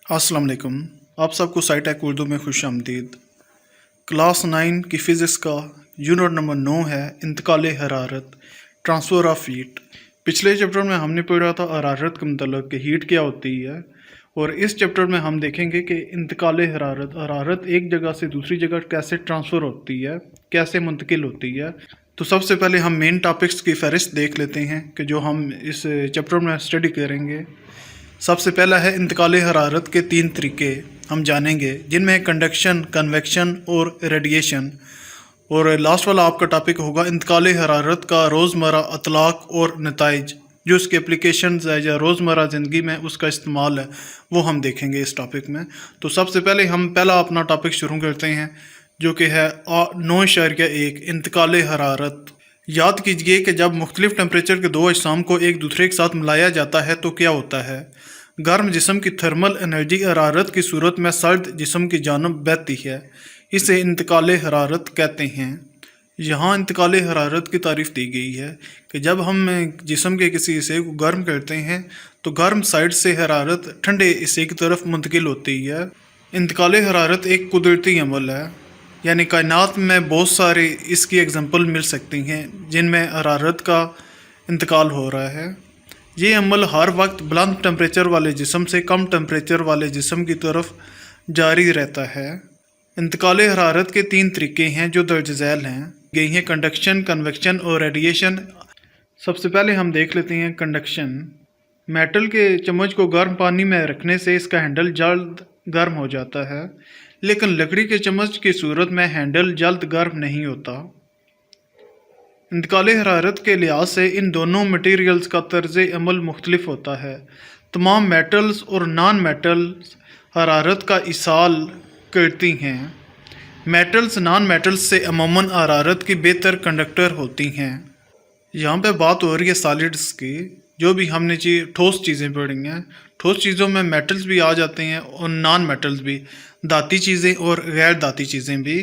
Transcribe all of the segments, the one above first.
अस्सलाम वालेकुम। आप सबको साइटेक उर्दू में खुश आमदीद। क्लास 9 की फ़िज़िक्स का यूनिट नंबर 9 है इंतकाल हरारत, ट्रांसफ़र ऑफ हीट। पिछले चैप्टर में हमने पढ़ा था हरारत के मतलब कि हीट क्या होती है, और इस चैप्टर में हम देखेंगे कि इंतकाल हरारत एक जगह से दूसरी जगह कैसे ट्रांसफ़र होती है, कैसे मुंतकिल होती है। तो सबसे पहले हम मेन टॉपिक्स की फ़हरिस्त देख लेते हैं कि जो हम इस चैप्टर में स्टडी करेंगे। सबसे पहला है इंतकाल हरारत के 3 तरीके हम जानेंगे, जिनमें कंडक्शन, कन्वेक्शन और रेडिएशन। और लास्ट वाला आपका टॉपिक होगा इंतकाल हरारत का रोज़मर्रा अतलाक और नताइज, जो उसके एप्लीकेशंस है या रोज़मर्रा ज़िंदगी में उसका इस्तेमाल है, वो हम देखेंगे इस टॉपिक में। तो सबसे पहले हम पहला अपना टॉपिक शुरू करते हैं, जो कि है 9.1 इंतकाल हरारत। याद कीजिए कि जब मुख्तलिफ टेम्परेचर के दो अजसाम को एक दूसरे के साथ मिलाया जाता है तो क्या होता है। गर्म जिस्म की थर्मल एनर्जी हरारत की सूरत में सर्द जिस्म की जानब बहती है, इसे इंतकाल हरारत कहते हैं। यहाँ इंतकाल हरारत की तारीफ़ दी गई है कि जब हम जिस्म के किसी हिस्से को गर्म करते हैं तो गर्म साइड से हरारत ठंडे हिस्से की तरफ मुंतकिल होती है। इंतकाल हरारत एक कुदरती अमल है, यानी कायनात में बहुत सारे इसकी एग्जांपल मिल सकती हैं जिनमें हरारत का इंतकाल हो रहा है। ये अमल हर वक्त बुलंद टेम्परेचर वाले जिस्म से कम टेम्परेचर वाले जिस्म की तरफ जारी रहता है। इंतकाल हरारत के 3 तरीके हैं जो दर्ज झैल हैं गई हैं, कंडक्शन, कन्वेक्शन और रेडिएशन। सबसे पहले हम देख लेते हैं कंडक्शन। मेटल के चम्मच को गर्म पानी में रखने से इसका हैंडल जल्द गर्म हो जाता है, लेकिन लकड़ी के चम्मच की सूरत में हैंडल जल्द गर्म नहीं होता। इंतकाल हरारत के लिहाज से इन दोनों मटेरियल्स का तर्ज अमल मुख्तलिफ होता है। तमाम मेटल्स और नॉन मेटल्स हरारत का इसाल करती हैं। मेटल्स नॉन मेटल्स से अमूमन हरारत की बेहतर कंडक्टर होती हैं। यहाँ पे बात हो रही है सॉलिड्स की, जो भी हमने ठोस चीज़ें पढ़ी हैं। ठोस चीज़ों में मेटल्स भी आ जाते हैं और नॉन मेटल्स भी, दाती चीज़ें और गैर दाती चीज़ें भी।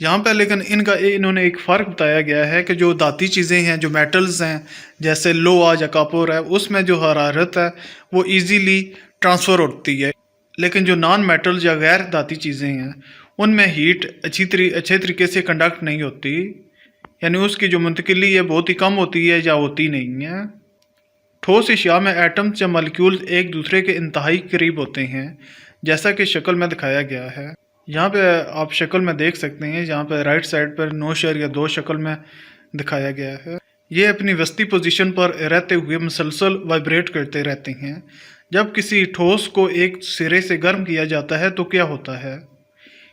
यहाँ पे लेकिन इन्होंने एक फ़र्क बताया गया है कि जो दाती चीज़ें हैं, जो मेटल्स हैं, जैसे लोहा या कॉपर है, उसमें जो हरारत है वो इजीली ट्रांसफ़र होती है, लेकिन जो नॉन मेटल्स या गैर दाती चीज़ें हैं उनमें हीट अच्छे तरीके से कंडक्ट नहीं होती, यानी उसकी जो मुंतकिली है बहुत ही कम होती है या होती नहीं है। ठोस अशिया में एटम्स या मॉलिक्यूल्स एक दूसरे के इंतहाई करीब होते हैं, जैसा कि शक्ल में दिखाया गया है। यहाँ पे आप शक्ल में देख सकते हैं, जहाँ पे राइट साइड पर 9.2 शक्ल में दिखाया गया है। ये अपनी वस्ती पोजीशन पर रहते हुए मुसलसल वाइब्रेट करते रहते हैं। जब किसी ठोस को एक सिरे से गर्म किया जाता है तो क्या होता है,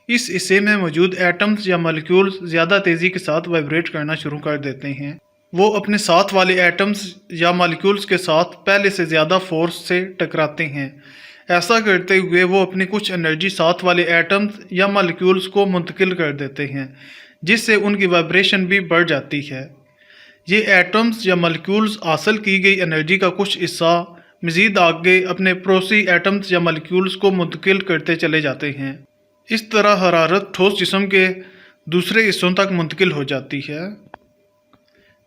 इस हिस्से में मौजूद एटम्स या मॉलिक्यूल्स ज़्यादा तेज़ी के साथ वाइब्रेट करना शुरू कर देते हैं। वो अपने साथ वाले एटम्स या मॉलिक्यूल्स के साथ पहले से ज़्यादा फोर्स से टकराते हैं। ऐसा करते हुए वो अपनी कुछ एनर्जी साथ वाले एटम्स या मॉलिक्यूल्स को मुंतकिल कर देते हैं, जिससे उनकी वाइब्रेशन भी बढ़ जाती है। ये एटम्स या मॉलिक्यूल्स हासिल की गई एनर्जी का कुछ हिस्सा मज़ीद आगे अपने पड़ोसी एटम्स या मॉलिक्यूल्स को मुंतकिल करते चले जाते हैं। इस तरह हरारत ठोस जिस्म के दूसरे हिस्सों तक मुंतकिल हो जाती है।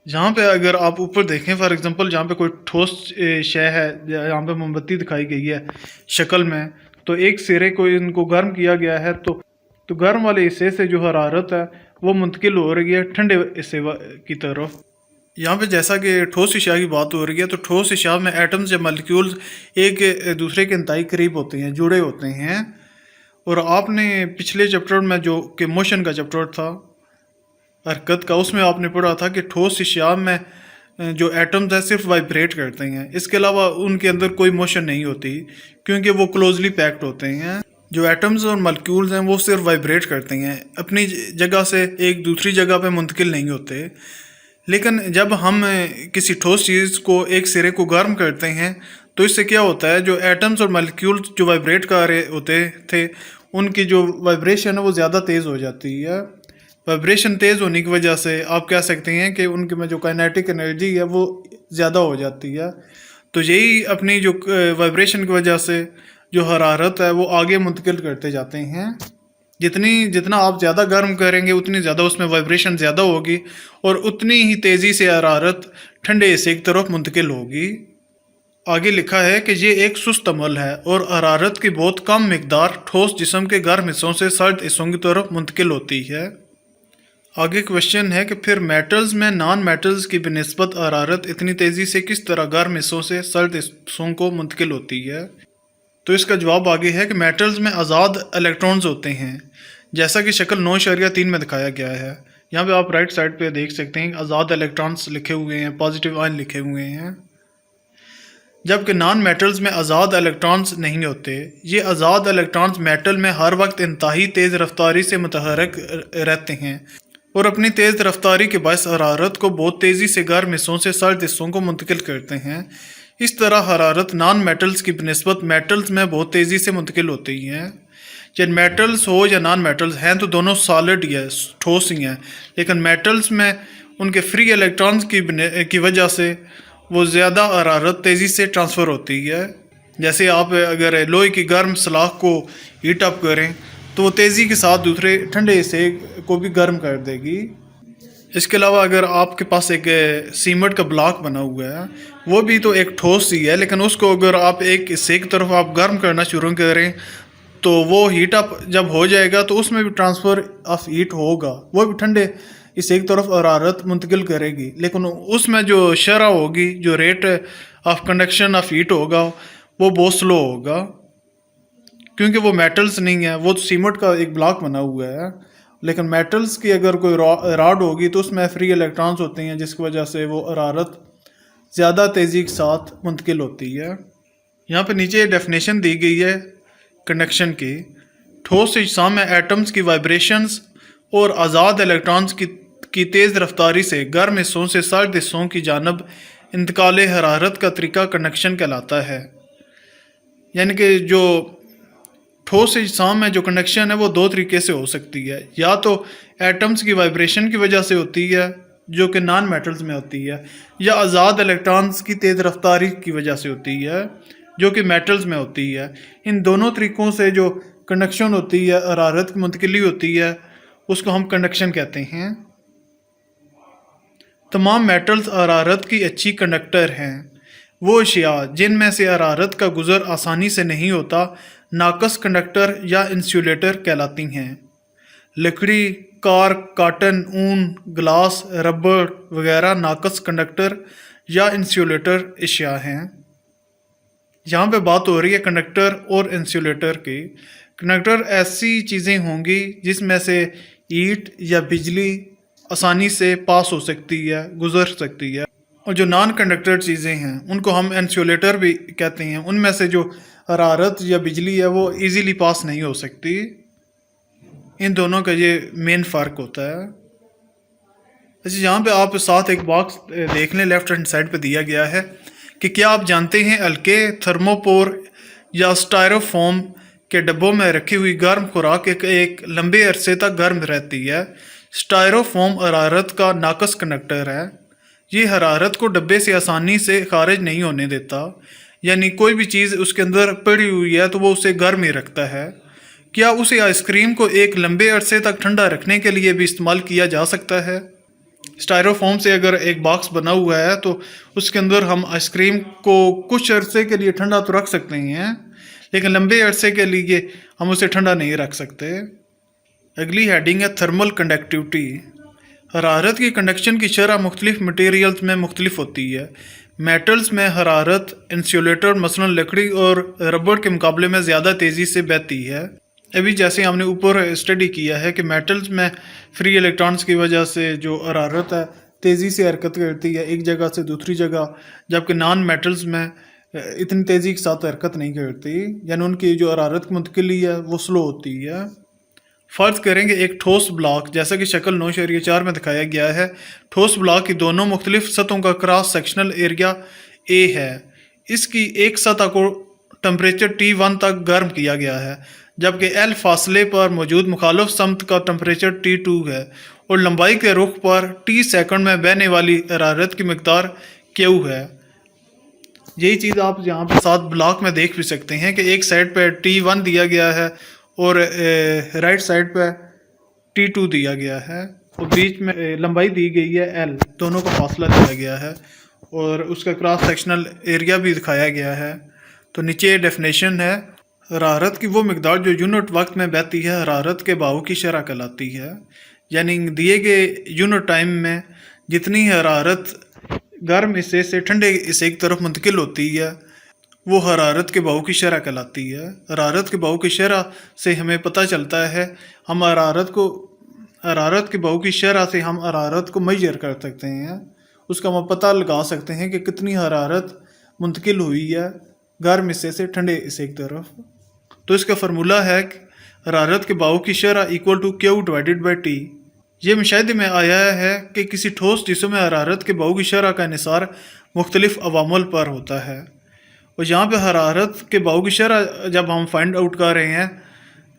जहाँ पे अगर आप ऊपर देखें, फॉर एग्जांपल जहाँ पे कोई ठोस शय है, यहाँ पे मोमबत्ती दिखाई गई है शक्ल में, तो एक सिरे को इनको गर्म किया गया है, तो गर्म वाले हिस्से से जो हरारत है वो मुंतकिल हो रही है ठंडे हिस्से की तरफ। यहाँ पे जैसा कि ठोस अशिया की बात हो रही है, तो ठोस अशिया में एटम्स या मॉलिक्यूल्स एक दूसरे के इंतहाई करीब होते हैं, जुड़े होते हैं। और आपने पिछले चैप्टर में जो कि मोशन का चैप्टर था, हरकत का, उसमें आपने पढ़ा था कि ठोस अशिया में जो एटम्स हैं सिर्फ वाइब्रेट करते हैं, इसके अलावा उनके अंदर कोई मोशन नहीं होती, क्योंकि वो क्लोजली पैक्ड होते हैं। जो एटम्स और मॉलिक्यूल्स हैं वो सिर्फ वाइब्रेट करते हैं, अपनी जगह से एक दूसरी जगह पे मुंतकिल नहीं होते। लेकिन जब हम किसी ठोस चीज़ को एक सिरे को गर्म करते हैं तो इससे क्या होता है, जो एटम्स और मॉलिक्यूल्स जो वाइब्रेट कर रहे होते थे उनकी जो वाइब्रेशन है वो ज़्यादा तेज़ हो जाती है। वाइब्रेशन तेज़ होने की वजह से आप कह सकते हैं कि उनके में जो काइनेटिक एनर्जी है वो ज़्यादा हो जाती है। तो यही अपनी जो वाइब्रेशन की वजह से जो हरारत है वो आगे मुंतकिल करते जाते हैं। جتنا آپ زیادہ گرم کریں گے اتنی زیادہ اس میں وائبریشن زیادہ ہوگی اور اتنی ہی تیزی سے حرارت ٹھنڈے حصے کی طرف منتقل ہوگی۔ آگے لکھا ہے کہ یہ ایک سست عمل ہے اور حرارت کی بہت کم مقدار ٹھوس جسم کے گرم حصوں سے سرد حصوں کی طرف منتقل ہوتی ہے۔ آگے کوشچن ہے کہ پھر میٹلز میں نان میٹلز کی بنسبت حرارت اتنی تیزی سے کس طرح گرم حصوں سے سرد حصوں کو منتقل ہوتی ہے؟ تو اس کا جواب آگے ہے کہ میٹلز میں آزاد الیکٹرونز ہوتے ہیں، جیسا کہ شکل 9.3 میں دکھایا گیا ہے۔ یہاں پہ آپ رائٹ سائڈ پہ دیکھ سکتے ہیں آزاد الیکٹرونز لکھے ہوئے ہیں، پازیٹیو آئن لکھے ہوئے ہیں، جبکہ نان میٹلز میں آزاد الیکٹرونز نہیں ہوتے۔ یہ آزاد الیکٹرونز میٹل میں ہر وقت انتہائی تیز رفتاری سے متحرک رہتے ہیں اور اپنی تیز رفتاری کے باعث حرارت کو بہت تیزی سے گرم حصوں سے سرد حصوں کو منتقل کرتے ہیں۔ اس طرح حرارت نان میٹلز کی بنسبت میٹلز میں بہت تیزی سے منتقل ہوتی ہے۔ چاہے میٹلز ہو یا نان میٹلز ہیں تو دونوں سالڈ ہی ہے، ٹھوس ہی ہیں، لیکن میٹلز میں ان کے فری الیکٹرونز کی وجہ سے وہ زیادہ حرارت تیزی سے ٹرانسفر ہوتی ہے۔ جیسے آپ اگر لوہے کی گرم سلاخ کو ہیٹ اپ کریں تو وہ تیزی کے ساتھ دوسرے ٹھنڈے حصے کو بھی گرم کر دے گی۔ اس کے علاوہ اگر آپ کے پاس ایک سیمنٹ کا بلاک بنا ہوا ہے، وہ بھی تو ایک ٹھوس ہی ہے، لیکن اس کو اگر آپ ایک حصے کی طرف آپ گرم کرنا شروع کریں تو وہ ہیٹ اپ جب ہو جائے گا تو اس میں بھی ٹرانسفر آف ہیٹ ہوگا، وہ بھی ٹھنڈے حصے کی طرف حرارت منتقل کرے گی، لیکن اس میں جو شرح ہوگی، جو rate of conduction of heat ہوگا وہ بہت سلو ہوگا، کیونکہ وہ میٹلز نہیں ہے، وہ سیمنٹ کا ایک بلاک بنا ہوا ہے۔ لیکن میٹلز کی اگر کوئی راڈ ہوگی تو اس میں فری الیکٹرانز ہوتے ہیں، جس کی وجہ سے وہ حرارت زیادہ تیزی کے ساتھ منتقل ہوتی ہے۔ یہاں پہ نیچے ڈیفینیشن دی گئی ہے کنڈکشن کی۔ ٹھوس اجسام میں ایٹمز کی وائبریشنز اور آزاد الیکٹرانز کی تیز رفتاری سے گرم حصوں سے سرد حصوں کی جانب انتقال حرارت کا طریقہ کنڈکشن کہلاتا ہے۔ یعنی کہ جو ٹھوس اجسام میں جو کنڈکشن ہے وہ دو طریقے سے ہو سکتی ہے، یا تو ایٹمز کی وائبریشن کی وجہ سے ہوتی ہے جو کہ نان میٹلز میں ہوتی ہے، یا آزاد الیکٹرانز کی تیز رفتاری کی وجہ سے ہوتی ہے جو کہ میٹلز میں ہوتی ہے۔ ان دونوں طریقوں سے جو کنڈکشن ہوتی ہے، حرارت کی منتقلی ہوتی ہے، اس کو ہم کنڈکشن کہتے ہیں۔ تمام میٹلز حرارت کی اچھی کنڈکٹر ہیں۔ وہ اشیاء جن میں سے حرارت کا گزر آسانی سے نہیں ہوتا ناقص کنڈکٹر یا انسیولیٹر کہلاتی ہیں۔ لکڑی، کارک، کاٹن، اون، گلاس، ربڑ وغیرہ ناقص کنڈکٹر یا انسیولیٹر اشیاء ہیں۔ یہاں پہ بات ہو رہی ہے کنڈکٹر اور انسیولیٹر کی۔ کنڈکٹر ایسی چیزیں ہوں گی جس میں سے ہیٹ یا بجلی آسانی سے پاس ہو سکتی ہے، گزر سکتی ہے، اور جو نان کنڈکٹر چیزیں ہیں ان کو ہم انسیولیٹر بھی کہتے ہیں۔ ان میں سے جو حرارت یا بجلی ہے وہ ایزیلی پاس نہیں ہو سکتی۔ ان دونوں کا یہ مین فرق ہوتا ہے۔ اچھا، یہاں پہ آپ ساتھ ایک باکس دیکھ لیں، لیفٹ ہینڈ سائڈ پہ دیا گیا ہے کہ کیا آپ جانتے ہیں ہلکے تھرموپور یا اسٹائروفوم کے ڈبوں میں رکھی ہوئی گرم خوراک ایک لمبے عرصے تک گرم رہتی ہے۔ اسٹائروفوم حرارت کا ناقص کنڈکٹر ہے۔ یہ حرارت کو ڈبے سے آسانی سے خارج نہیں ہونے دیتا، یعنی کوئی بھی چیز اس کے اندر پڑی ہوئی ہے تو وہ اسے گرم ہی رکھتا ہے۔ کیا اسے آئس کریم کو ایک لمبے عرصے تک ٹھنڈا رکھنے کے لیے بھی استعمال کیا جا سکتا ہے؟ اسٹائروفوم سے اگر ایک باکس بنا ہوا ہے تو اس کے اندر ہم آئس کریم کو کچھ عرصے کے لیے ٹھنڈا تو رکھ سکتے ہیں، لیکن لمبے عرصے کے لیے ہم اسے ٹھنڈا نہیں رکھ سکتے۔ اگلی ہیڈنگ ہے تھرمل کنڈکٹیوٹی۔ حرارت کی کنڈکشن کی شرح مختلف مٹیریلز میں مختلف ہوتی ہے۔ میٹلز میں حرارت انسیولیٹر مثلاً لکڑی اور ربڑ کے مقابلے میں زیادہ تیزی سے بہتی ہے۔ ابھی جیسے ہم نے اوپر اسٹڈی کیا ہے کہ میٹلز میں فری الیکٹرانز کی وجہ سے جو حرارت ہے تیزی سے حرکت کرتی ہے ایک جگہ سے دوسری جگہ، جبکہ نان میٹلز میں اتنی تیزی کے ساتھ حرکت نہیں کرتی، یعنی ان کی جو حرارت کی منتقلی ہے وہ سلو ہوتی ہے۔ فرض کریں گے ایک ٹھوس بلاک، جیسا کہ شکل 9.4 میں دکھایا گیا ہے، ٹھوس بلاک کی دونوں مختلف سطحوں کا کراس سیکشنل ایریا A ہے۔ اس کی ایک سطح کو ٹمپریچر T1 تک گرم کیا گیا ہے، جبکہ L فاصلے پر موجود مخالف سمت کا ٹمپریچر T2 ہے، اور لمبائی کے رخ پر T سیکنڈ میں بہنے والی حرارت کی مقدار Q ہے۔ یہی چیز آپ یہاں پہ ساتھ بلاک میں دیکھ بھی سکتے ہیں کہ ایک سائڈ پہ T1 دیا گیا ہے اور رائٹ سائڈ پہ T2 دیا گیا ہے اور بیچ میں لمبائی دی گئی ہے L، دونوں کا فاصلہ دیا گیا ہے اور اس کا کراس سیکشنل ایریا بھی دکھایا گیا ہے۔ تو نیچے ڈیفینیشن ہے، حرارت کی وہ مقدار جو یونٹ وقت میں بہتی ہے حرارت کے بہاؤ کی شرح کہلاتی ہے، یعنی دیے گئے یونٹ ٹائم میں جتنی حرارت گرم حصے سے ٹھنڈے حصے کی طرف منتقل ہوتی ہے وہ حرارت کے بہاؤ کی شرح کہلاتی ہے۔ حرارت کے بہاؤ کی شرح سے ہمیں پتہ چلتا ہے، ہم حرارت کے بہاؤ کی شرح سے ہم حرارت کو میجر کر سکتے ہیں، اس کا ہم پتہ لگا سکتے ہیں کہ کتنی حرارت منتقل ہوئی ہے گرم حصے سے ٹھنڈے حصے کی طرف۔ تو اس کا فارمولہ ہے کہ حرارت کے بہاؤ کی شرح ایکول ٹو Q/T۔ یہ مشاہدے میں آیا ہے کہ کسی ٹھوس جسم میں حرارت کے بہاؤ کی شرح کا انحصار مختلف عوامل پر ہوتا ہے، اور یہاں پہ حرارت کے بہاؤ کی شرح جب ہم فائنڈ آؤٹ کر رہے ہیں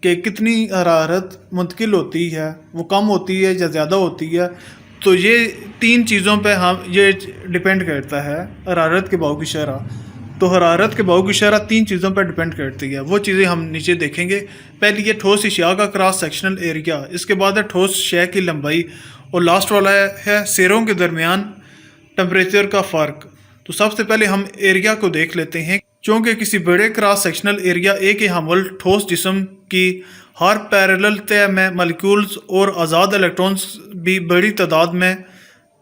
کہ کتنی حرارت منتقل ہوتی ہے، وہ کم ہوتی ہے یا زیادہ ہوتی ہے، تو یہ تین چیزوں پہ یہ ڈپینڈ کرتا ہے حرارت کے بہاؤ کی شرح۔ تو حرارت کے بہاؤ کی شرح تین چیزوں پر ڈپینڈ کرتی ہے، وہ چیزیں ہم نیچے دیکھیں گے۔ پہلی یہ ٹھوس اشیاء کا کراس سیکشنل ایریا، اس کے بعد ہے ٹھوس شے کی لمبائی، اور لاسٹ والا ہے سروں کے درمیان ٹمپریچر کا فرق۔ تو سب سے پہلے ہم ایریا کو دیکھ لیتے ہیں، چونکہ کسی بڑے کراس سیکشنل ایریا اے کے حامل ٹھوس جسم کی ہر پیریلل تہ میں مالیکولز اور آزاد الیکٹرونز بھی بڑی تعداد میں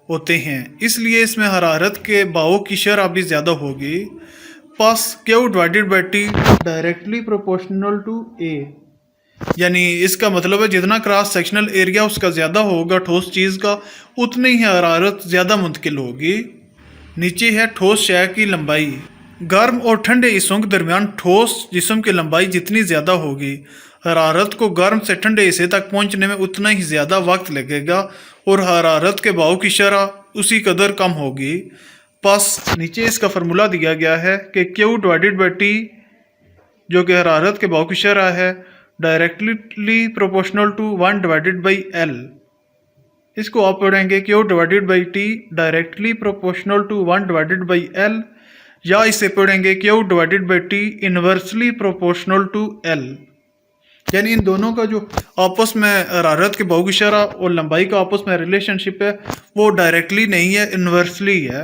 ہوتے ہیں، اس لیے اس میں حرارت کے بہاؤ کی شرح بھی زیادہ ہوگی۔ پس Q/T directly proportional to A، یعنی اس کا مطلب ہے جتنا کراس سیکشنل ایریا اس کا زیادہ ہوگا ٹھوس چیز کا، اتنی ہی حرارت زیادہ منتقل ہوگی۔ نیچے ہے ٹھوس شے کی لمبائی، گرم اور ٹھنڈے حصوں کے درمیان ٹھوس جسم کی لمبائی جتنی زیادہ ہوگی، حرارت کو گرم سے ٹھنڈے حصے تک پہنچنے میں اتنا ہی زیادہ وقت لگے گا اور حرارت کے بہاؤ کی شرح اسی قدر کم ہوگی۔ پس نیچے اس کا فارمولہ دیا گیا ہے کہ Q/T جو کہ حرارت کے بہاؤ کی شرح ہے ڈائریکٹلی پروپورشنل ٹو 1/L۔ اس کو آپ پڑھیں گے Q/T directly proportional to 1/L، یا اسے پڑھیں گے Q/T inversely proportional to L، یعنی ان دونوں کا جو آپس میں حرارت کے بہاؤ کی شرح اور لمبائی کا آپس میں ریلیشن شپ ہے وہ ڈائریکٹلی نہیں ہے، انورسلی ہے۔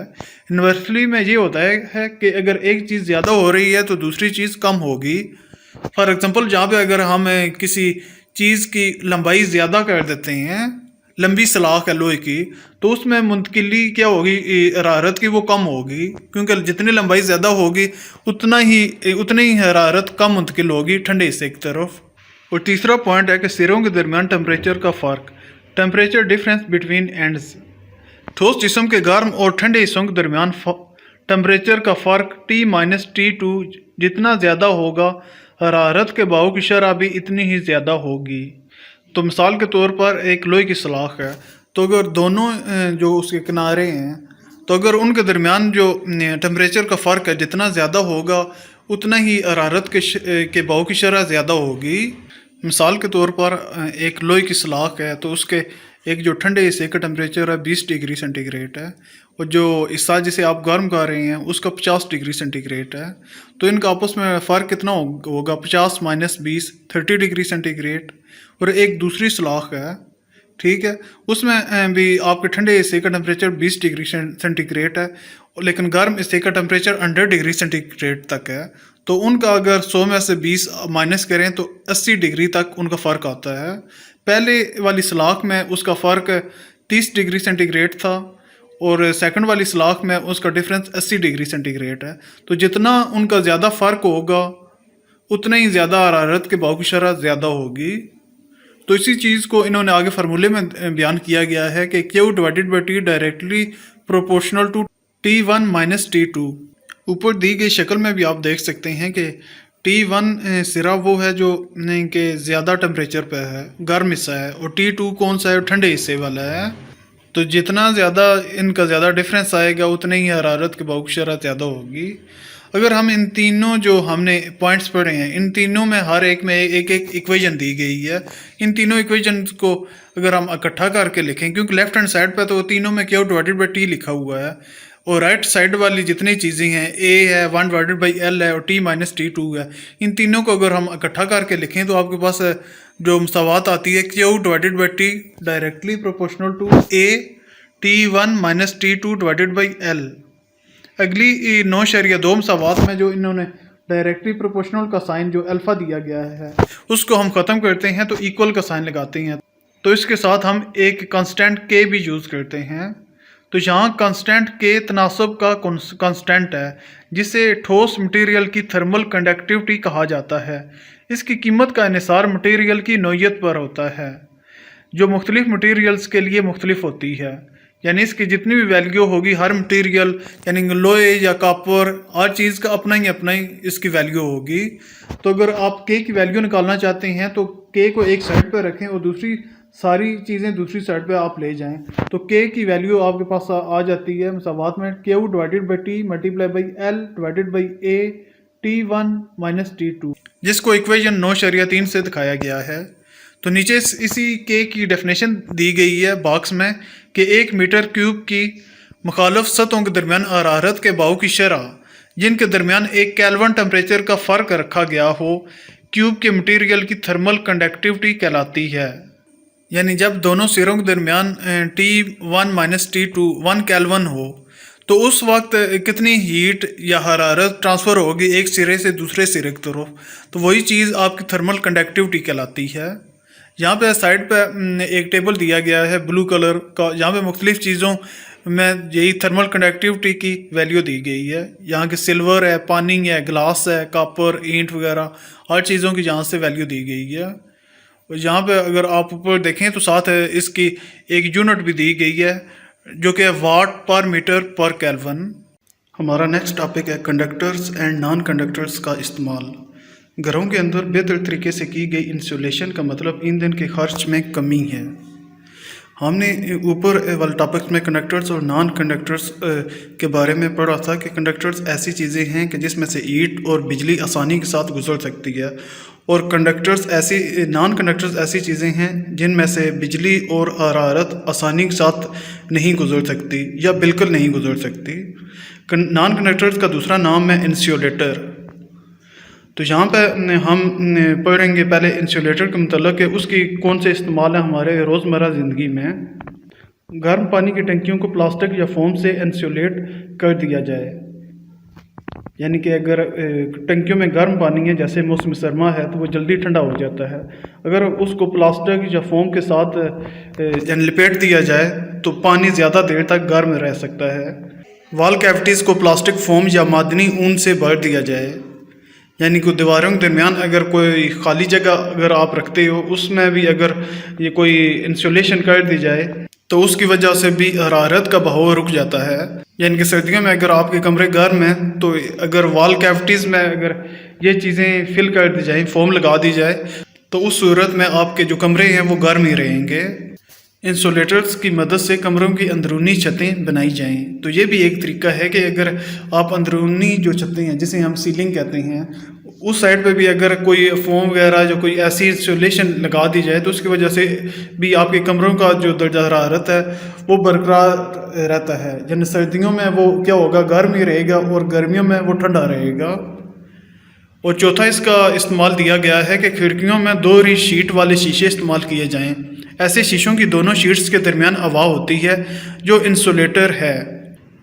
انورسلی میں یہ ہوتا ہے کہ اگر ایک چیز زیادہ ہو رہی ہے تو دوسری چیز کم ہوگی۔ فار ایگزامپل جہاں پہ اگر ہم کسی چیز کی لمبائی زیادہ کر دیتے ہیں، لمبی سلاخ ہے لوہے کی، تو اس میں منتقلی کیا ہوگی، حرارت کی وہ کم ہوگی، کیونکہ جتنی لمبائی زیادہ ہوگی اتنی ہی حرارت کم منتقل ہوگی ٹھنڈے حصے کی طرف۔ اور تیسرا پوائنٹ ہے کہ سروں کے درمیان ٹمپریچر کا فرق، ٹمپریچر ڈفرینس بٹوین اینڈز۔ ٹھوس جسم کے گرم اور ٹھنڈے حصوں کے درمیان ٹمپریچر کا فرق T-T2 جتنا زیادہ ہوگا، حرارت کے بہاؤ کی شرح بھی اتنی ہی زیادہ ہوگی۔ تو مثال کے طور پر ایک لوہے کی سلاخ ہے، تو اگر دونوں جو اس کے کنارے ہیں، تو اگر ان کے درمیان جو ٹمپریچر کا فرق ہے جتنا زیادہ ہوگا اتنا ہی حرارت کے بہاؤ کی شرح زیادہ ہوگی۔ مثال کے طور پر ایک لوہے کی سلاخ ہے، تو اس کے ایک جو ٹھنڈے حصے کا ٹمپریچر ہے 20 ڈگری سینٹی گریڈ ہے، اور جو حصہ جسے آپ گرم کر رہے ہیں اس کا 50 ڈگری سینٹی گریڈ ہے، تو ان کا آپس میں فرق کتنا ہوگا، 50 - 20 30 ڈگری سینٹی گریڈ۔ اور ایک دوسری سلاخ ہے، ٹھیک ہے، اس میں بھی آپ کے ٹھنڈے حصے کا ٹمپریچر 20 ڈگری سینٹی گریڈ ہے، لیکن گرم حصے کا ٹمپریچر 100 ڈگری سینٹی گریڈ تک ہے، تو ان کا اگر 100 میں سے 20 مائنس کریں تو 80 ڈگری تک ان کا فرق آتا ہے۔ پہلے والی سلاخ میں اس کا فرق 30 ڈگری سینٹی گریڈ تھا، اور سیکنڈ والی سلاخ میں اس کا ڈفرینس 80 ڈگری سینٹی گریڈ ہے۔ تو جتنا ان کا زیادہ فرق ہوگا اتنا ہی زیادہ حرارت کے بہاؤ کی شرح زیادہ ہوگی۔ تو اسی چیز کو انہوں نے آگے فارمولے میں بیان کیا گیا ہے کہ Q/T directly proportional to T1 - T2۔ اوپر دی گئی شکل میں بھی آپ دیکھ سکتے ہیں کہ T1 سرا وہ ہے جو کہ زیادہ ٹمپریچر پہ ہے، گرم حصہ ہے، اور T2 کون سا ہے، ٹھنڈے حصے والا ہے۔ تو جتنا زیادہ ان کا زیادہ ڈفرینس آئے گا اتنے ہی حرارت کے بہاؤ کی شرح زیادہ ہوگی۔ اگر ہم ان تینوں جو ہم نے پوائنٹس پڑھے ہیں، ان تینوں میں ہر ایک میں ایک ایکویژن دی گئی ہے، ان تینوں ایکویژن کو اگر ہم اکٹھا کر کے لکھیں، کیونکہ لیفٹ ہینڈ سائڈ پہ تو تینوں میں Q/T لکھا ہوا ہے، اور رائٹ سائڈ والی جتنی چیزیں ہیں اے ہے 1/L ہے اور T-T2 ہے، ان تینوں کو اگر ہم اکٹھا کر کے لکھیں تو آپ کے پاس جو مساوات آتی ہے Q/T directly proportional to a T1 - T2/L۔ اگلی 9.2 مساوات میں جو انہوں نے ڈائریکٹلی پروپورشنل کا سائن جو الفا دیا گیا ہے اس کو ہم ختم کرتے ہیں تو ایکول کا سائن لگاتے ہیں، تو اس کے ساتھ ہم ایک کانسٹنٹ کے بھی یوز کرتے ہیں۔ تو یہاں کانسٹنٹ کے تناسب کا کانسٹنٹ ہے جسے ٹھوس مٹیریل کی تھرمل کنڈکٹیوٹی کہا جاتا ہے۔ اس کی قیمت کا انحصار مٹیریل کی نوعیت پر ہوتا ہے جو مختلف مٹیریلز کے لیے مختلف ہوتی ہے، یعنی اس کی جتنی بھی ویلیو ہوگی ہر مٹیریل یعنی لوہے یا کاپر ہر چیز کا اپنا ہی اس کی ویلیو ہوگی۔ تو اگر آپ کے کی ویلیو نکالنا چاہتے ہیں تو کے کو ایک سائڈ پہ رکھیں اور دوسری ساری چیزیں دوسری سائڈ پہ آپ لے جائیں، تو کے کی ویلیو آپ کے پاس آ جاتی ہے مساوات میں Q/T × L/A T1 - T2، جس کو ایکویشن 9.3 سے دکھایا گیا ہے۔ تو نیچے اسی کے کی ڈیفینیشن دی گئی ہے باکس میں کہ 1 میٹر کیوب کی مخالف سطحوں کے درمیان حرارت کے بہاؤ کی شرح جن کے درمیان 1 کیلون ٹمپریچر کا فرق رکھا گیا ہو کیوب کے مٹیریل کی تھرمل کنڈکٹیوٹی کہلاتی ہے، یعنی جب دونوں سروں کے درمیان T1 - T2 1 کیلون ہو تو اس وقت کتنی ہیٹ یا حرارت ٹرانسفر ہوگی ایک سرے سے دوسرے سرے کی طرف، تو وہی چیز آپ کی تھرمل کنڈکٹیوٹی کہلاتی ہے۔ یہاں پہ سائڈ پہ ایک ٹیبل دیا گیا ہے بلو کلر کا، یہاں پہ مختلف چیزوں میں یہی تھرمل کنڈکٹیوٹی کی ویلیو دی گئی ہے۔ یہاں کے سلور ہے، پانی ہے، گلاس ہے، کاپر، اینٹ وغیرہ ہر چیزوں کی یہاں سے ویلیو دی گئی ہے۔ یہاں پہ اگر آپ اوپر دیکھیں تو ساتھ اس کی ایک یونٹ بھی دی گئی ہے جو کہ واٹ پر میٹر پر کیلون۔ ہمارا نیکسٹ ٹاپک ہے کنڈکٹرز اینڈ نان کنڈکٹرز کا استعمال۔ گھروں کے اندر بہتر طریقے سے کی گئی انسولیشن کا مطلب ایندھن کے خرچ میں کمی ہے۔ ہم نے اوپر والے ٹاپک میں کنڈکٹرز اور نان کنڈکٹرز کے بارے میں پڑھا تھا کہ کنڈکٹرز ایسی چیزیں ہیں کہ جس میں سے ہیٹ اور بجلی آسانی کے ساتھ گزر سکتی ہے، اور نان کنڈکٹرز ایسی چیزیں ہیں جن میں سے بجلی اور حرارت آسانی کے ساتھ نہیں گزر سکتی یا بالکل نہیں گزر سکتی۔ نان کنڈکٹرز کا دوسرا نام ہے انسولیٹر۔ تو یہاں پہ ہم پڑھیں گے پہلے انسولیٹر کے متعلق کہ اس کی کون سے استعمال ہیں ہمارے روزمرہ زندگی میں۔ گرم پانی کی ٹنکیوں کو پلاسٹک یا فوم سے انسولیٹ کر دیا جائے، یعنی کہ اگر ٹنکیوں میں گرم پانی ہے جیسے موسم سرما ہے تو وہ جلدی ٹھنڈا ہو جاتا ہے، اگر اس کو پلاسٹک یا فوم کے ساتھ یعنی لپیٹ دیا جائے تو پانی زیادہ دیر تک گرم رہ سکتا ہے۔ وال کیوٹیز کو پلاسٹک فوم یا معدنی اون سے بھر دیا جائے، یعنی کہ دیواروں کے درمیان اگر کوئی خالی جگہ اگر آپ رکھتے ہو اس میں بھی اگر یہ کوئی انسولیشن کر دی جائے تو اس کی وجہ سے بھی حرارت کا بہاؤ رک جاتا ہے۔ یعنی کہ سردیوں میں اگر آپ کے کمرے گرم ہیں تو اگر وال کیوٹیز میں اگر یہ چیزیں فل کر دی جائیں، فوم لگا دی جائے تو اس صورت میں آپ کے جو کمرے ہیں وہ گرم ہی رہیں گے۔ انسولیٹرز کی مدد سے کمروں کی اندرونی چھتیں بنائی جائیں، تو یہ بھی ایک طریقہ ہے کہ اگر آپ اندرونی جو چھتیں ہیں جسے ہم سیلنگ کہتے ہیں اس سائڈ پہ بھی اگر کوئی فوم وغیرہ جو کوئی ایسی انسولیشن لگا دی جائے تو اس کی وجہ سے بھی آپ کے کمروں کا جو درجہ حرارت ہے وہ برقرار رہتا ہے، یعنی سردیوں میں وہ کیا ہوگا گرم ہی رہے گا اور گرمیوں میں وہ ٹھنڈا رہے گا۔ اور چوتھا اس کا استعمال دیا گیا ہے کہ کھڑکیوں میں 2 ری شیٹ والے شیشے استعمال کیے جائیں، ایسے شیشوں کی دونوں شیٹس کے درمیان ہوا ہوتی ہے جو انسولیٹر ہے۔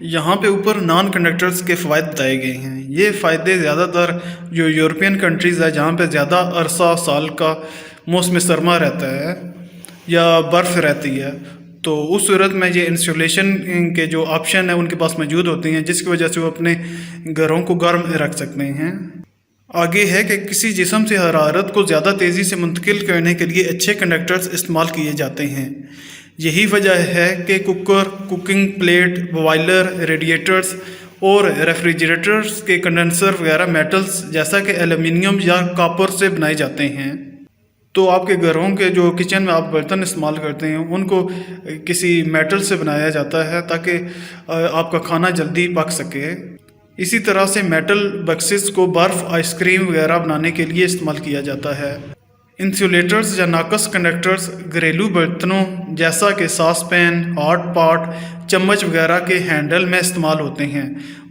یہاں پہ اوپر نان کنڈکٹرز کے فوائد بتائے گئے ہیں۔ یہ فائدے زیادہ تر جو یورپین کنٹریز ہے جہاں پہ زیادہ عرصہ سال کا موسم سرما رہتا ہے یا برف رہتی ہے، تو اس صورت میں یہ انسولیشن کے جو آپشن ہیں ان کے پاس موجود ہوتے ہیں جس کی وجہ سے وہ اپنے گھروں کو گرم رکھ سکتے ہیں۔ آگے ہے کہ کسی جسم سے حرارت کو زیادہ تیزی سے منتقل کرنے کے لیے اچھے کنڈکٹرز استعمال کیے جاتے ہیں۔ یہی وجہ ہے کہ کوکر، کوکنگ پلیٹ، بوائلر، ریڈیٹرز اور ریفریجریٹرز کے کنڈنسر وغیرہ میٹلز جیسا کہ ایلومینیم یا کاپر سے بنائے جاتے ہیں۔ تو آپ کے گھروں کے جو کچن میں آپ برتن استعمال کرتے ہیں ان کو کسی میٹل سے بنایا جاتا ہے تاکہ آپ کا کھانا جلدی پک سکے۔ اسی طرح سے میٹل بکسز کو برف، آئس کریم وغیرہ بنانے کے لیے استعمال کیا جاتا ہے۔ इंसुलेटर्स या नाकस कंडक्टर्स घरेलू बर्तनों जैसा कि सास पैन, हॉट पॉट, चम्मच वगैरह के हैंडल में इस्तेमाल होते हैं।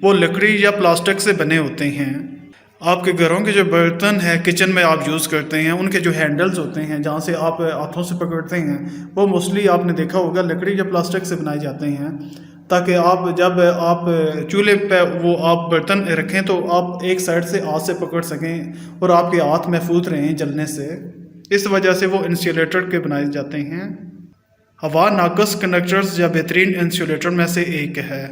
वो लकड़ी या प्लास्टिक से बने होते हैं। आपके घरों के जो बर्तन है किचन में आप यूज़ करते हैं, उनके जो हैंडल्स होते हैं जहाँ से आप हाथों से पकड़ते हैं, वो मोस्टली आपने देखा होगा लकड़ी या प्लास्टिक से बनाए जाते हैं, ताकि आप जब आप चूल्हे पे वो आप बर्तन रखें तो आप एक साइड से हाथ से पकड़ सकें और आपके हाथ महफूज रहें जलने से। इस वजह से वो इंसुलेटर के बनाए जाते हैं। हवा नाकस कंडक्टर्स या बेहतरीन इंसुलेटर में से एक है।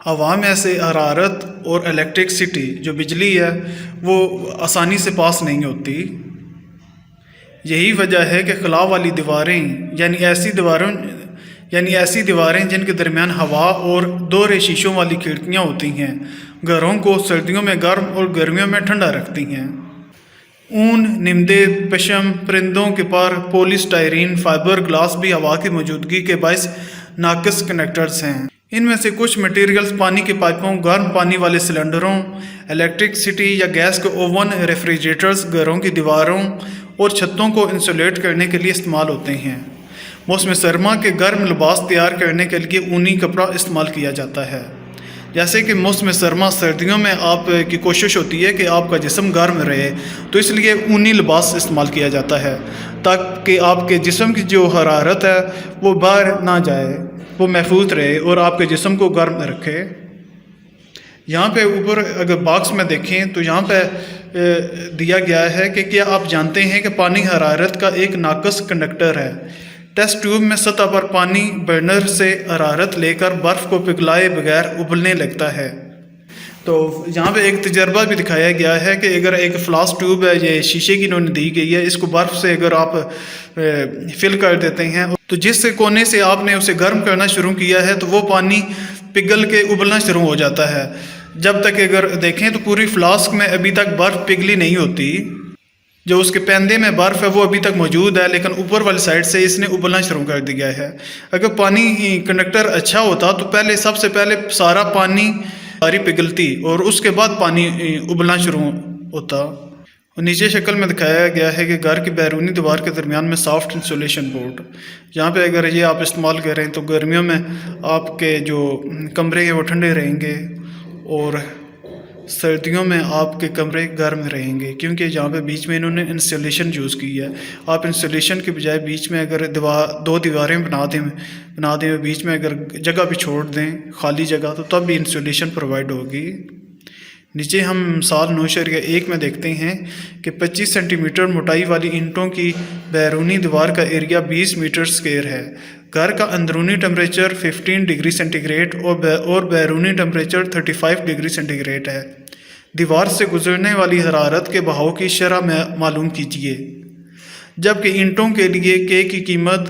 हवा में से हरारत और इलेक्ट्रिसिटी जो बिजली है वो आसानी से पास नहीं होती। यही वजह है कि खला वाली दीवारें यानी ऐसी दीवारें जिनके दरमियान हवा और दोहरे शीशों वाली खिड़कियाँ होती हैं, घरों को सर्दियों में गर्म और गर्मियों में ठंडा रखती हैं। ऊन, निम्दे, पशम, परिंदों के पर, पॉलीस्टायरीन, फाइबर ग्लास भी हवा की मौजूदगी के बायस नाकस कंडक्टर्स हैं। इनमें से कुछ मटेरियल्स पानी के पाइपों, गर्म पानी वाले सिलेंडरों, इलेक्ट्रिसिटी या गैस के ओवन, रेफ्रिजरेटर्स, घरों की दीवारों और छतों को इंसुलेट करने के लिए इस्तेमाल होते हैं। मौसम सरमा के गर्म लिबास तैयार करने के लिए ऊनी कपड़ा इस्तेमाल किया जाता है। जैसे कि मौसम सरमा सर्दियों में आपकी कोशिश होती है कि आपका जिस्म गर्म रहे, तो इसलिए ऊनी लिबास इस्तेमाल किया जाता है ताकि आपके जिस्म की जो हरारत है वो बाहर ना जाए, वो महफूज रहे और आपके जिस्म को गर्म रखे। यहाँ पे ऊपर अगर बॉक्स में देखें तो यहाँ पे दिया गया है कि क्या आप जानते हैं कि पानी हरारत का एक नाकस कंडक्टर है। टेस्ट ट्यूब में सतह पर पानी बर्नर से हरारत लेकर बर्फ़ को पिघलाए बगैर उबलने लगता है। तो यहाँ पे एक तजर्बा भी दिखाया गया है कि अगर एक फ्लास्क ट्यूब है, ये शीशे की इन्होंने दी गई है, इसको बर्फ़ से अगर आप फिल कर देते हैं तो जिस कोने से आपने उसे गर्म करना शुरू किया है तो वो पानी पिघल के उबलना शुरू हो जाता है। जब तक अगर देखें तो पूरी फ्लास्क में अभी तक बर्फ़ पिघली नहीं होती, जो उसके पैंदे में बर्फ़ है वो अभी तक मौजूद है, लेकिन ऊपर वाली साइड से इसने उबलना शुरू कर दिया है। अगर पानी कंडक्टर अच्छा होता तो सबसे पहले सारा पानी सारी पिघलती और उसके बाद पानी उबलना शुरू होता। और नीचे शक्ल में दिखाया गया है कि घर की बैरूनी दीवार के दरमियान में सॉफ्ट इंसुलेशन बोर्ड, यहाँ पे अगर ये आप इस्तेमाल करें तो गर्मियों में आपके जो कमरे हैं वो ठंडे रहेंगे और सर्दियों में आपके कमरे गर्म रहेंगे, क्योंकि जहाँ पे बीच में इन्होंने इंसुलेशन यूज़ की है। आप इंसुलेशन के बजाय बीच में अगर दो दीवारें बना दें बीच में अगर जगह भी छोड़ दें खाली जगह, तो तब भी इंसुलेशन प्रोवाइड होगी। नीचे हम मिसाल 9.1 में देखते हैं कि 25 सेंटीमीटर मोटाई वाली ईंटों की बैरूनी दीवार का एरिया 20 मीटर स्क्वायर है। घर का अंदरूनी टेम्परेचर 15 डिग्री सेंटीग्रेड और बैरूनी टेम्परेचर 35 डिग्री सेंटीग्रेड है। दीवार से गुजरने वाली हरारत के बहाव की शरह मालूम कीजिए। जबकि ईंटों के लिए के की कीमत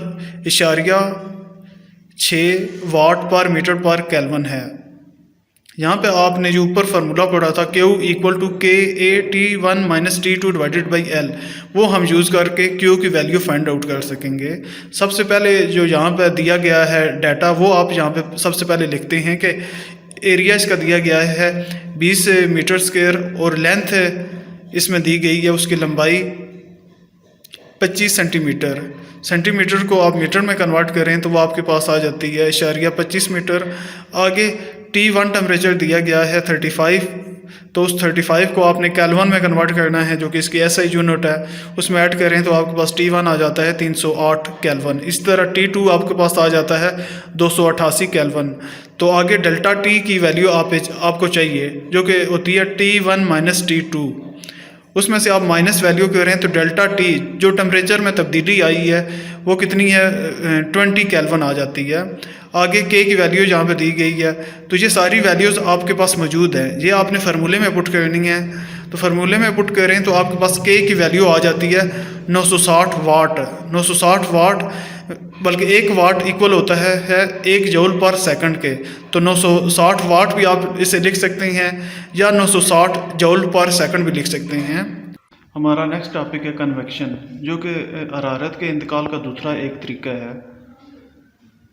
6 वाट पर मीटर पर केल्विन है। यहाँ पे आपने जो ऊपर फार्मूला पढ़ा था Q = KA T1 - T2/L, वो हम यूज़ करके Q की वैल्यू फाइंड आउट कर सकेंगे। सबसे पहले जो यहाँ पे दिया गया है डाटा, वो आप यहाँ पे सबसे पहले लिखते हैं कि एरिया इसका दिया गया है 20 मीटर स्क्वायर और लेंथ इसमें दी गई है, उसकी लंबाई 25 सेंटीमीटर को आप मीटर में कन्वर्ट करें तो वो आपके पास आ जाती है 25 मीटर। आगे T1 टेम्परेचर दिया गया है 35, तो उस 35 को आपने केल्विन में कन्वर्ट करना है, जो कि इसकी SI यूनिट है, उसमें ऐड करें तो आपके पास T1 आ जाता है 308 केल्विन। इस तरह T2 आपके पास आ जाता है 288 केल्विन। तो आगे डेल्टा T की वैल्यू आपको चाहिए, जो कि होती है T1 - T2। उसमें से आप माइनस वैल्यू करें तो डेल्टा T जो टेम्परेचर में तब्दीली आई है वो कितनी है 20 केल्विन आ जाती है। आगे K की वैल्यू जहाँ पे दी गई है, तो ये सारी वैल्यूज़ आपके पास मौजूद हैं, ये आपने फार्मूले में पुट करनी है। तो फार्मूले में पुट करें तो आपके पास K की वैल्यू आ जाती है 960 वाट, बल्कि 1 वाट इक्वल होता है 1 जूल पर सेकंड के। तो 960 वाट भी आप इसे लिख सकते हैं या 960 जूल पर सेकंड भी लिख सकते हैं। हमारा नेक्स्ट टॉपिक है कन्वेक्शन, जो कि हरारत के इंतकाल का दूसरा एक तरीका है।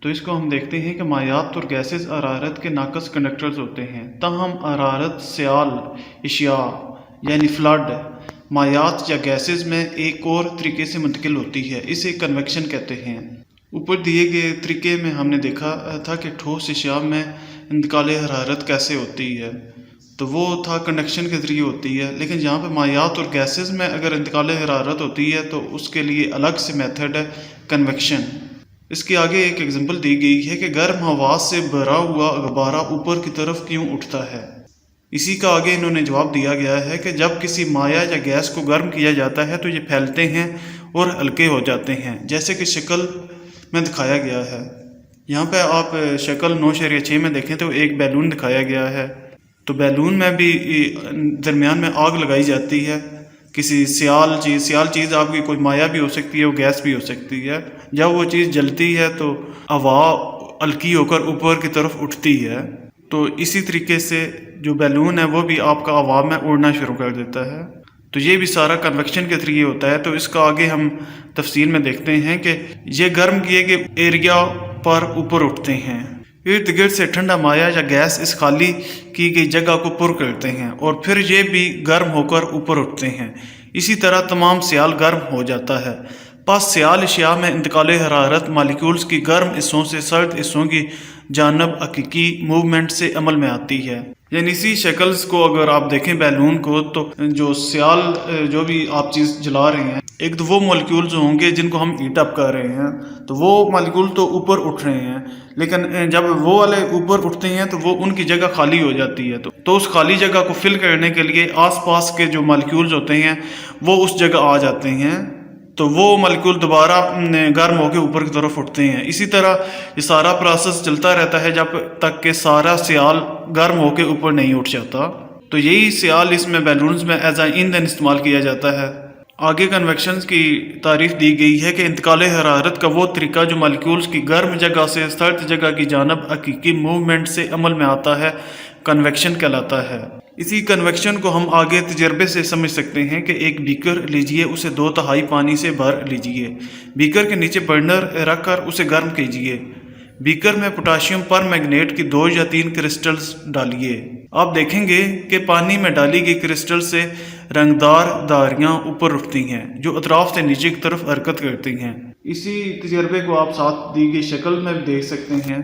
तो इसको हम देखते हैं कि मायात और गैसेस हरारत के नाकस कंडक्टर्स होते हैं, ताहम हरारत, सियाल, इशिया यानी फ्लड مایات یا گیسز میں ایک اور طریقے سے منتقل ہوتی ہے، اسے کنویکشن کہتے ہیں۔ اوپر دیے گئے طریقے میں ہم نے دیکھا تھا کہ ٹھوس اشیاء میں انتقال حرارت کیسے ہوتی ہے، تو وہ تھا کنڈکشن کے ذریعے ہوتی ہے، لیکن یہاں پہ مایات اور گیسز میں اگر انتقال حرارت ہوتی ہے تو اس کے لیے الگ سے میتھڈ ہے کنویکشن۔ اس کے آگے ایک ایگزامپل دی گئی ہے کہ گرم ہوا سے بھرا ہوا غبارہ اوپر کی طرف کیوں اٹھتا ہے۔ اسی کا آگے انہوں نے جواب دیا گیا ہے کہ جب کسی مائع یا گیس کو گرم کیا جاتا ہے تو یہ پھیلتے ہیں اور ہلکے ہو جاتے ہیں، جیسے کہ شکل میں دکھایا گیا ہے۔ یہاں پہ آپ شکل 9.6 میں دیکھیں تو ایک بیلون دکھایا گیا ہے، تو بیلون میں بھی درمیان میں آگ لگائی جاتی ہے، کسی سیال چیز آپ کی کوئی مائع بھی ہو سکتی ہے، وہ گیس بھی ہو سکتی ہے۔ جب وہ چیز جلتی ہے تو ہوا ہلکی ہو کر اوپر کی طرف اٹھتی ہے، تو اسی طریقے سے جو بیلون ہے وہ بھی آپ کا ہوا میں اڑنا شروع کر دیتا ہے، تو یہ بھی سارا کنویکشن کے ذریعے ہوتا ہے۔ تو اس کا آگے ہم تفصیل میں دیکھتے ہیں کہ یہ گرم کیے گئے ایریا پر اوپر اٹھتے ہیں، ارد گرد سے ٹھنڈا مائع یا گیس اس خالی کی گئی جگہ کو پر کرتے ہیں اور پھر یہ بھی گرم ہو کر اوپر اٹھتے ہیں۔ اسی طرح تمام سیال گرم ہو جاتا ہے۔ پس سیال اشیاء میں انتقال حرارت مالیکولز کی گرم حصوں سے سرد حصوں کی جانب حقیقی موومنٹ سے عمل میں آتی ہے۔ یعنی اسی شکلز کو اگر آپ دیکھیں بیلون کو، تو جو سیال جو بھی آپ چیز جلا رہے ہیں، ایک تو وہ مالیکولز ہوں گے جن کو ہم ہیٹ اپ کر رہے ہیں، تو وہ مالیکول تو اوپر اٹھ رہے ہیں، لیکن جب وہ والے اوپر اٹھتے ہیں تو وہ ان کی جگہ خالی ہو جاتی ہے، تو اس خالی جگہ کو فل کرنے کے لیے آس پاس کے جو مالیکولز ہوتے ہیں وہ اس جگہ آ جاتے ہیں، تو وہ مالیکول دوبارہ گرم ہو کے اوپر کی طرف اٹھتے ہیں۔ اسی طرح یہ سارا پروسیس چلتا رہتا ہے جب تک کہ سارا سیال گرم ہو کے اوپر نہیں اٹھ جاتا، تو یہی سیال اس میں بیلونز میں ایز اے ایندھن استعمال کیا جاتا ہے۔ آگے کنویکشنز کی تعریف دی گئی ہے کہ انتقال حرارت کا وہ طریقہ جو مالیکولز کی گرم جگہ سے سرد جگہ کی جانب حقیقی موومنٹ سے عمل میں آتا ہے، کنویکشن کہلاتا ہے۔ اسی کنویکشن کو ہم آگے تجربے سے سمجھ سکتے ہیں کہ ایک بیکر لیجئے، اسے 2/3 پانی سے بھر لیجئے، بیکر کے نیچے برنر رکھ کر اسے گرم کیجئے، بیکر میں پوٹاشیم پر میگنیٹ کی 2 یا 3 کرسٹلز ڈالیے۔ آپ دیکھیں گے کہ پانی میں ڈالی گئی کرسٹل سے رنگدار دھاریاں اوپر اٹھتی ہیں جو اطراف سے نیچے کی طرف حرکت کرتی ہیں۔ اسی تجربے کو آپ ساتھ دی گئی شکل میں بھی دیکھ سکتے ہیں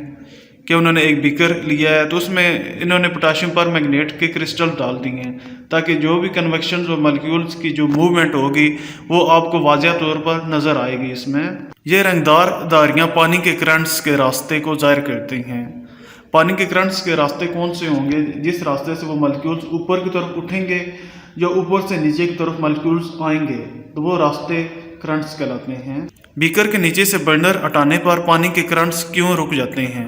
کہ انہوں نے ایک بیکر لیا ہے، تو اس میں انہوں نے پوٹاشیم پر میگنیٹ کے کرسٹل ڈال دی ہیں تاکہ جو بھی کنویکشنز اور مالیکولز کی جو موومنٹ ہوگی وہ آپ کو واضح طور پر نظر آئے گی۔ اس میں یہ رنگدار دھاریاں پانی کے کرنٹس کے راستے کو ظاہر کرتی ہیں۔ پانی کے کرنٹس کے راستے کون سے ہوں گے؟ جس راستے سے وہ مالیکولز اوپر کی طرف اٹھیں گے یا اوپر سے نیچے کی طرف مالیکولز آئیں گے، تو وہ راستے کرنٹس کہلاتے ہیں۔ بیکر کے نیچے سے برنر ہٹانے پر پانی کے کرنٹس کیوں رک جاتے ہیں؟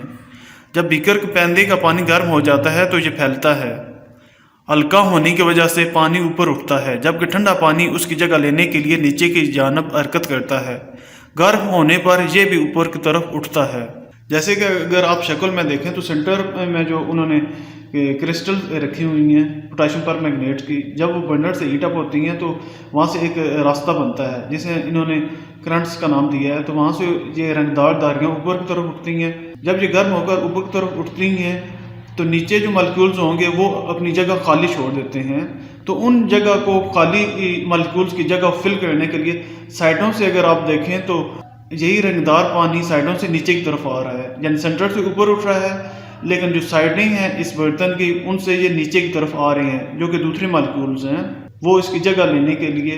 جب بیکر کے پیندے کا پانی گرم ہو جاتا ہے تو یہ پھیلتا ہے، ہلکا ہونے کی وجہ سے پانی اوپر اٹھتا ہے، جبکہ ٹھنڈا پانی اس کی جگہ لینے کے لیے نیچے کی جانب حرکت کرتا ہے، گرم ہونے پر یہ بھی اوپر کی طرف اٹھتا ہے۔ جیسے کہ اگر آپ شکل میں دیکھیں تو سینٹر میں جو انہوں نے کرسٹل رکھی ہوئی ہیں پوٹاشیم پر میگنیٹ کی، جب وہ برنر سے ہیٹ اپ ہوتی ہیں تو وہاں سے ایک راستہ بنتا ہے جسے انہوں نے کرنٹس کا نام دیا ہے، تو وہاں سے یہ رنگدار دھاریاں اوپر کی طرف اٹھتی ہیں۔ جب یہ گرم ہو کر اوپر کی طرف اٹھتی ہیں تو نیچے جو مالیکولز ہوں گے وہ اپنی جگہ خالی چھوڑ دیتے ہیں، تو ان جگہ کو خالی مالیکولز کی جگہ فل کرنے کے لیے سائڈوں سے اگر آپ دیکھیں تو یہی رنگدار پانی سائڈوں سے نیچے کی طرف آ رہا ہے، یعنی سینٹر سے اوپر اٹھ رہا ہے، لیکن جو سائڈیں ہیں اس برتن کی ان سے یہ نیچے کی طرف آ رہے ہیں، جو کہ دوسرے مالیکولز ہیں، وہ اس کی جگہ لینے کے لیے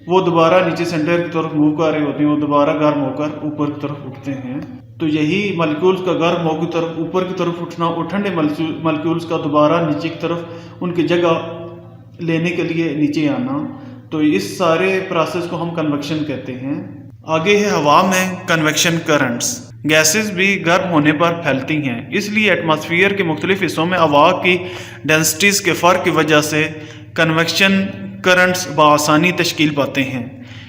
وہ دوبارہ نیچے سینٹر کی طرف موو کر رہے ہوتے ہیں، وہ دوبارہ گرم ہو کر اوپر کی طرف اٹھتے ہیں۔ تو یہی مالیکولز کا گرم ہو کی طرف اوپر کی طرف اٹھنا اور ٹھنڈے مالیکولز کا دوبارہ نیچے کی طرف ان کی جگہ لینے کے لیے نیچے آنا، تو اس سارے پروسیس کو ہم کنویکشن کہتے ہیں۔ آگے ہے ہوا میں کنویکشن کرنٹس۔ گیسز بھی گرم ہونے پر پھیلتی ہیں، اس لیے ایٹماسفیئر کے مختلف حصوں میں ہوا کی ڈینسٹیز کے فرق کی وجہ سے کنویکشن کرنٹس بآسانی تشکیل پاتے ہیں۔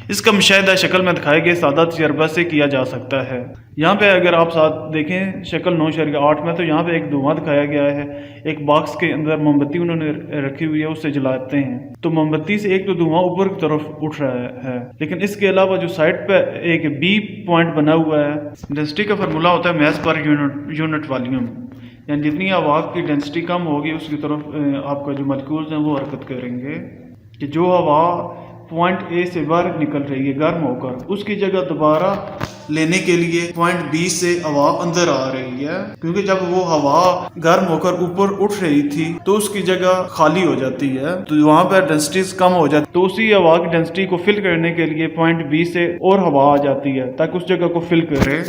اس کا مشاہدہ شکل میں دکھائے گئے سادہ تجربہ سے کیا جا سکتا ہے۔ یہاں پہ اگر آپ ساتھ دیکھیں شکل 9.8 میں، تو یہاں پہ ایک دھواں دکھایا گیا ہے، ایک باکس کے اندر موم بتی انہوں نے رکھی ہوئی ہے، اس سے جلاتے ہیں تو موم بتی سے ایک تو دھواں اوپر کی طرف اٹھ رہا ہے، لیکن اس کے علاوہ جو سائڈ پہ ایک بی پوائنٹ بنا ہوا ہے، ڈینسٹی کا فارمولا ہوتا ہے میس پر یونٹ والیوم، یعنی جتنی ہوا کی ڈینسٹی کم ہوگی اس کی طرف آپ کا جو مالیکولز ہیں وہ حرکت کریں گے، کہ جو ہوا पॉइंट ए से बाहर निकल रही है गर्म होकर, उसकी जगह दोबारा लेने के लिए पॉइंट बी से हवा अंदर आ रही है, क्योंकि जब वो हवा गर्म होकर ऊपर उठ रही थी तो उसकी जगह खाली हो जाती है, तो वहाँ पर डेंसिटीज कम हो जाती है, तो उसी हवा की डेंसिटी को फिल करने के लिए पॉइंट बी से और हवा आ जाती है ताकि उस जगह को फिल करे।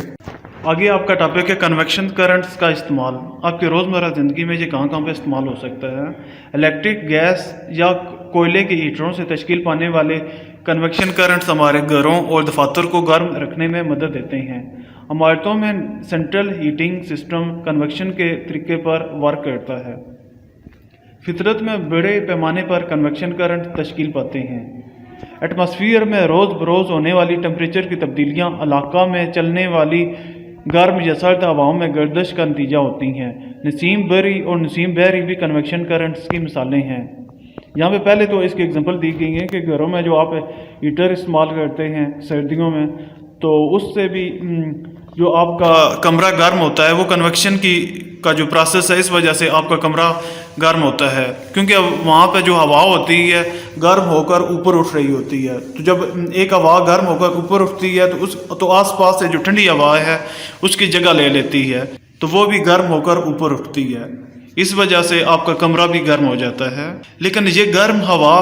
आगे आपका टॉपिक है कन्वेक्शन करंट्स का इस्तेमाल। आपके रोज़मर्रा ज़िंदगी में ये कहाँ कहाँ पे इस्तेमाल हो सकता है। इलेक्ट्रिक, गैस या कोयले के हीटरों से तश्कील पाने वाले कन्वेक्शन करंट्स हमारे घरों और दफातर को गर्म रखने में मदद देते हैं। इमारतों में सेंट्रल हीटिंग सिस्टम कन्वेक्शन के तरीके पर वर्क करता है। फितरत में बड़े पैमाने पर कन्वेक्शन करंट तश्कील पाते हैं। एटमॉस्फेयर में रोज़ बरोज़ होने वाली टेम्परेचर की तब्दीलियाँ इलाका में चलने वाली गर्म या सर्द हवाओं में गर्दिश का नतीजा होती हैं। नसीम बरी और नसीम बहरी भी कन्वेक्शन करंट्स की मिसालें हैं। यहाँ पे पहले तो इसकी एग्जांपल दी गई है कि घरों में जो आप हीटर इस्तेमाल करते हैं सर्दियों में, तो उससे भी जो आपका कमरा गर्म होता है वो कन्वेक्शन का जो प्रोसेस है इस वजह से आपका कमरा गर्म होता है, क्योंकि अब वहाँ पे जो हवा होती है गर्म होकर ऊपर उठ रही होती है। तो जब एक हवा गर्म होकर ऊपर उठती है तो आसपास से जो ठंडी हवा है उसकी जगह ले लेती है, तो वो भी गर्म होकर ऊपर उठती है। इस वजह से आपका कमरा भी गर्म हो जाता है। लेकिन ये गर्म हवा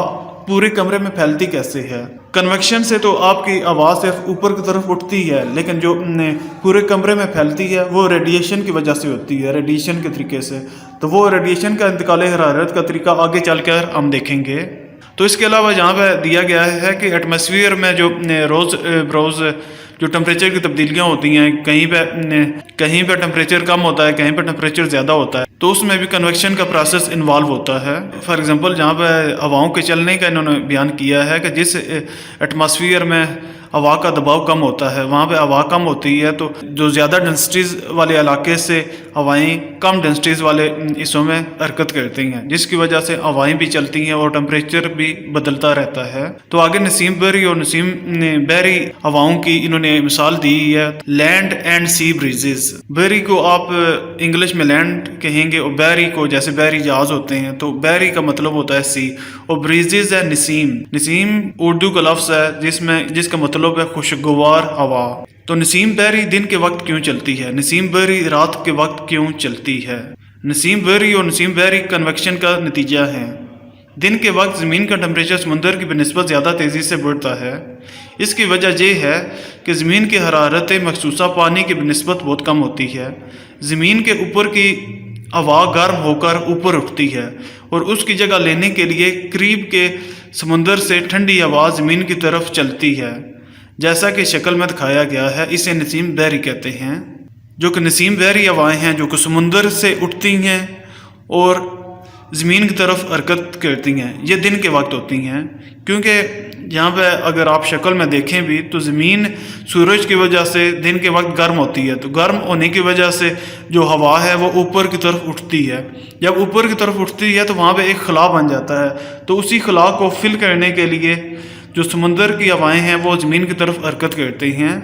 पूरे कमरे में फैलती कैसे है? कन्वेक्शन से तो आपकी हवा सिर्फ ऊपर की तरफ उठती है, लेकिन जो पूरे कमरे में फैलती है वो रेडिएशन की वजह से होती है, रेडिएशन के तरीके से। तो वो रेडिएशन का इंतकाल हरारत का तरीका आगे चलकर हम देखेंगे। तो इसके अलावा यहाँ पर दिया गया है कि एटमॉस्फेयर में जो रोज़ बरोज़ जो टेम्परेचर की तब्दीलियाँ होती हैं, कहीं पे टेम्परेचर कम होता है, कहीं पे टेम्परेचर ज़्यादा होता है, तो उसमें भी कन्वेक्शन का प्रोसेस इन्वॉल्व होता है। फॉर एग्जांपल जहाँ पे हवाओं के चलने का इन्होंने बयान किया है कि जिस एटमॉस्फेयर में हवा का दबाव कम होता है वहाँ पे हवा कम होती है, तो जो ज़्यादा डेंसिटीज़ वाले इलाके से हवाएं कम डेंसिटीज़ वाले हिस्सों में हरकत करती हैं, जिसकी वजह से हवाएं भी चलती हैं और टेम्परेचर भी बदलता रहता है। तो आगे नसीम बरी और नसीम बहरी हवाओं की इन्होंने मिसाल दी है लैंड एंड सी ब्रीजेज। बरी को आप इंग्लिश में लैंड कहेंगे और बहरी को, जैसे बहरी जहाज होते हैं तो बहरी का मतलब होता है सी, और ब्रीजेज है नसीम। नसीम उर्दू का लफ्ज़ है जिसका मतलब है खुशगवार हवा। तो नसीम बहरी दिन के वक्त क्यों चलती है, नसीम बहरी रात के वक्त क्यों चलती है? नसीम बहरी और नसीम बहरी कन्वेक्शन का नतीजा है। दिन के वक्त ज़मीन का टेम्परेचर समुंदर की बनिस्बत ज़्यादा तेज़ी से बढ़ता है। इसकी वजह यह है कि ज़मीन की हरारत मखसूसा पानी की बनिस्बत बहुत कम होती है। ज़मीन के ऊपर की हवा गर्म होकर ऊपर उठती है और उसकी जगह लेने के लिए करीब के समुंदर से ठंडी हवा ज़मीन की तरफ चलती है, जैसा कि शक्ल में दिखाया गया है। इसे नसीम बहरी कहते हैं। जो कि नसीम बहरी हवाएं हैं जो कि समुंदर से उठती हैं और ज़मीन की तरफ हरकत करती हैं, ये दिन के वक्त होती हैं, क्योंकि यहाँ पे अगर आप शक्ल में देखें भी तो ज़मीन सूरज की वजह से दिन के वक्त गर्म होती है, तो गर्म होने की वजह से जो हवा है वो ऊपर की तरफ उठती है। जब ऊपर की तरफ उठती है तो वहाँ पे एक खला बन जाता है, तो उसी खला को फिल करने के लिए जो समुंदर की हवाएं हैं वो ज़मीन की तरफ हरकत करती हैं,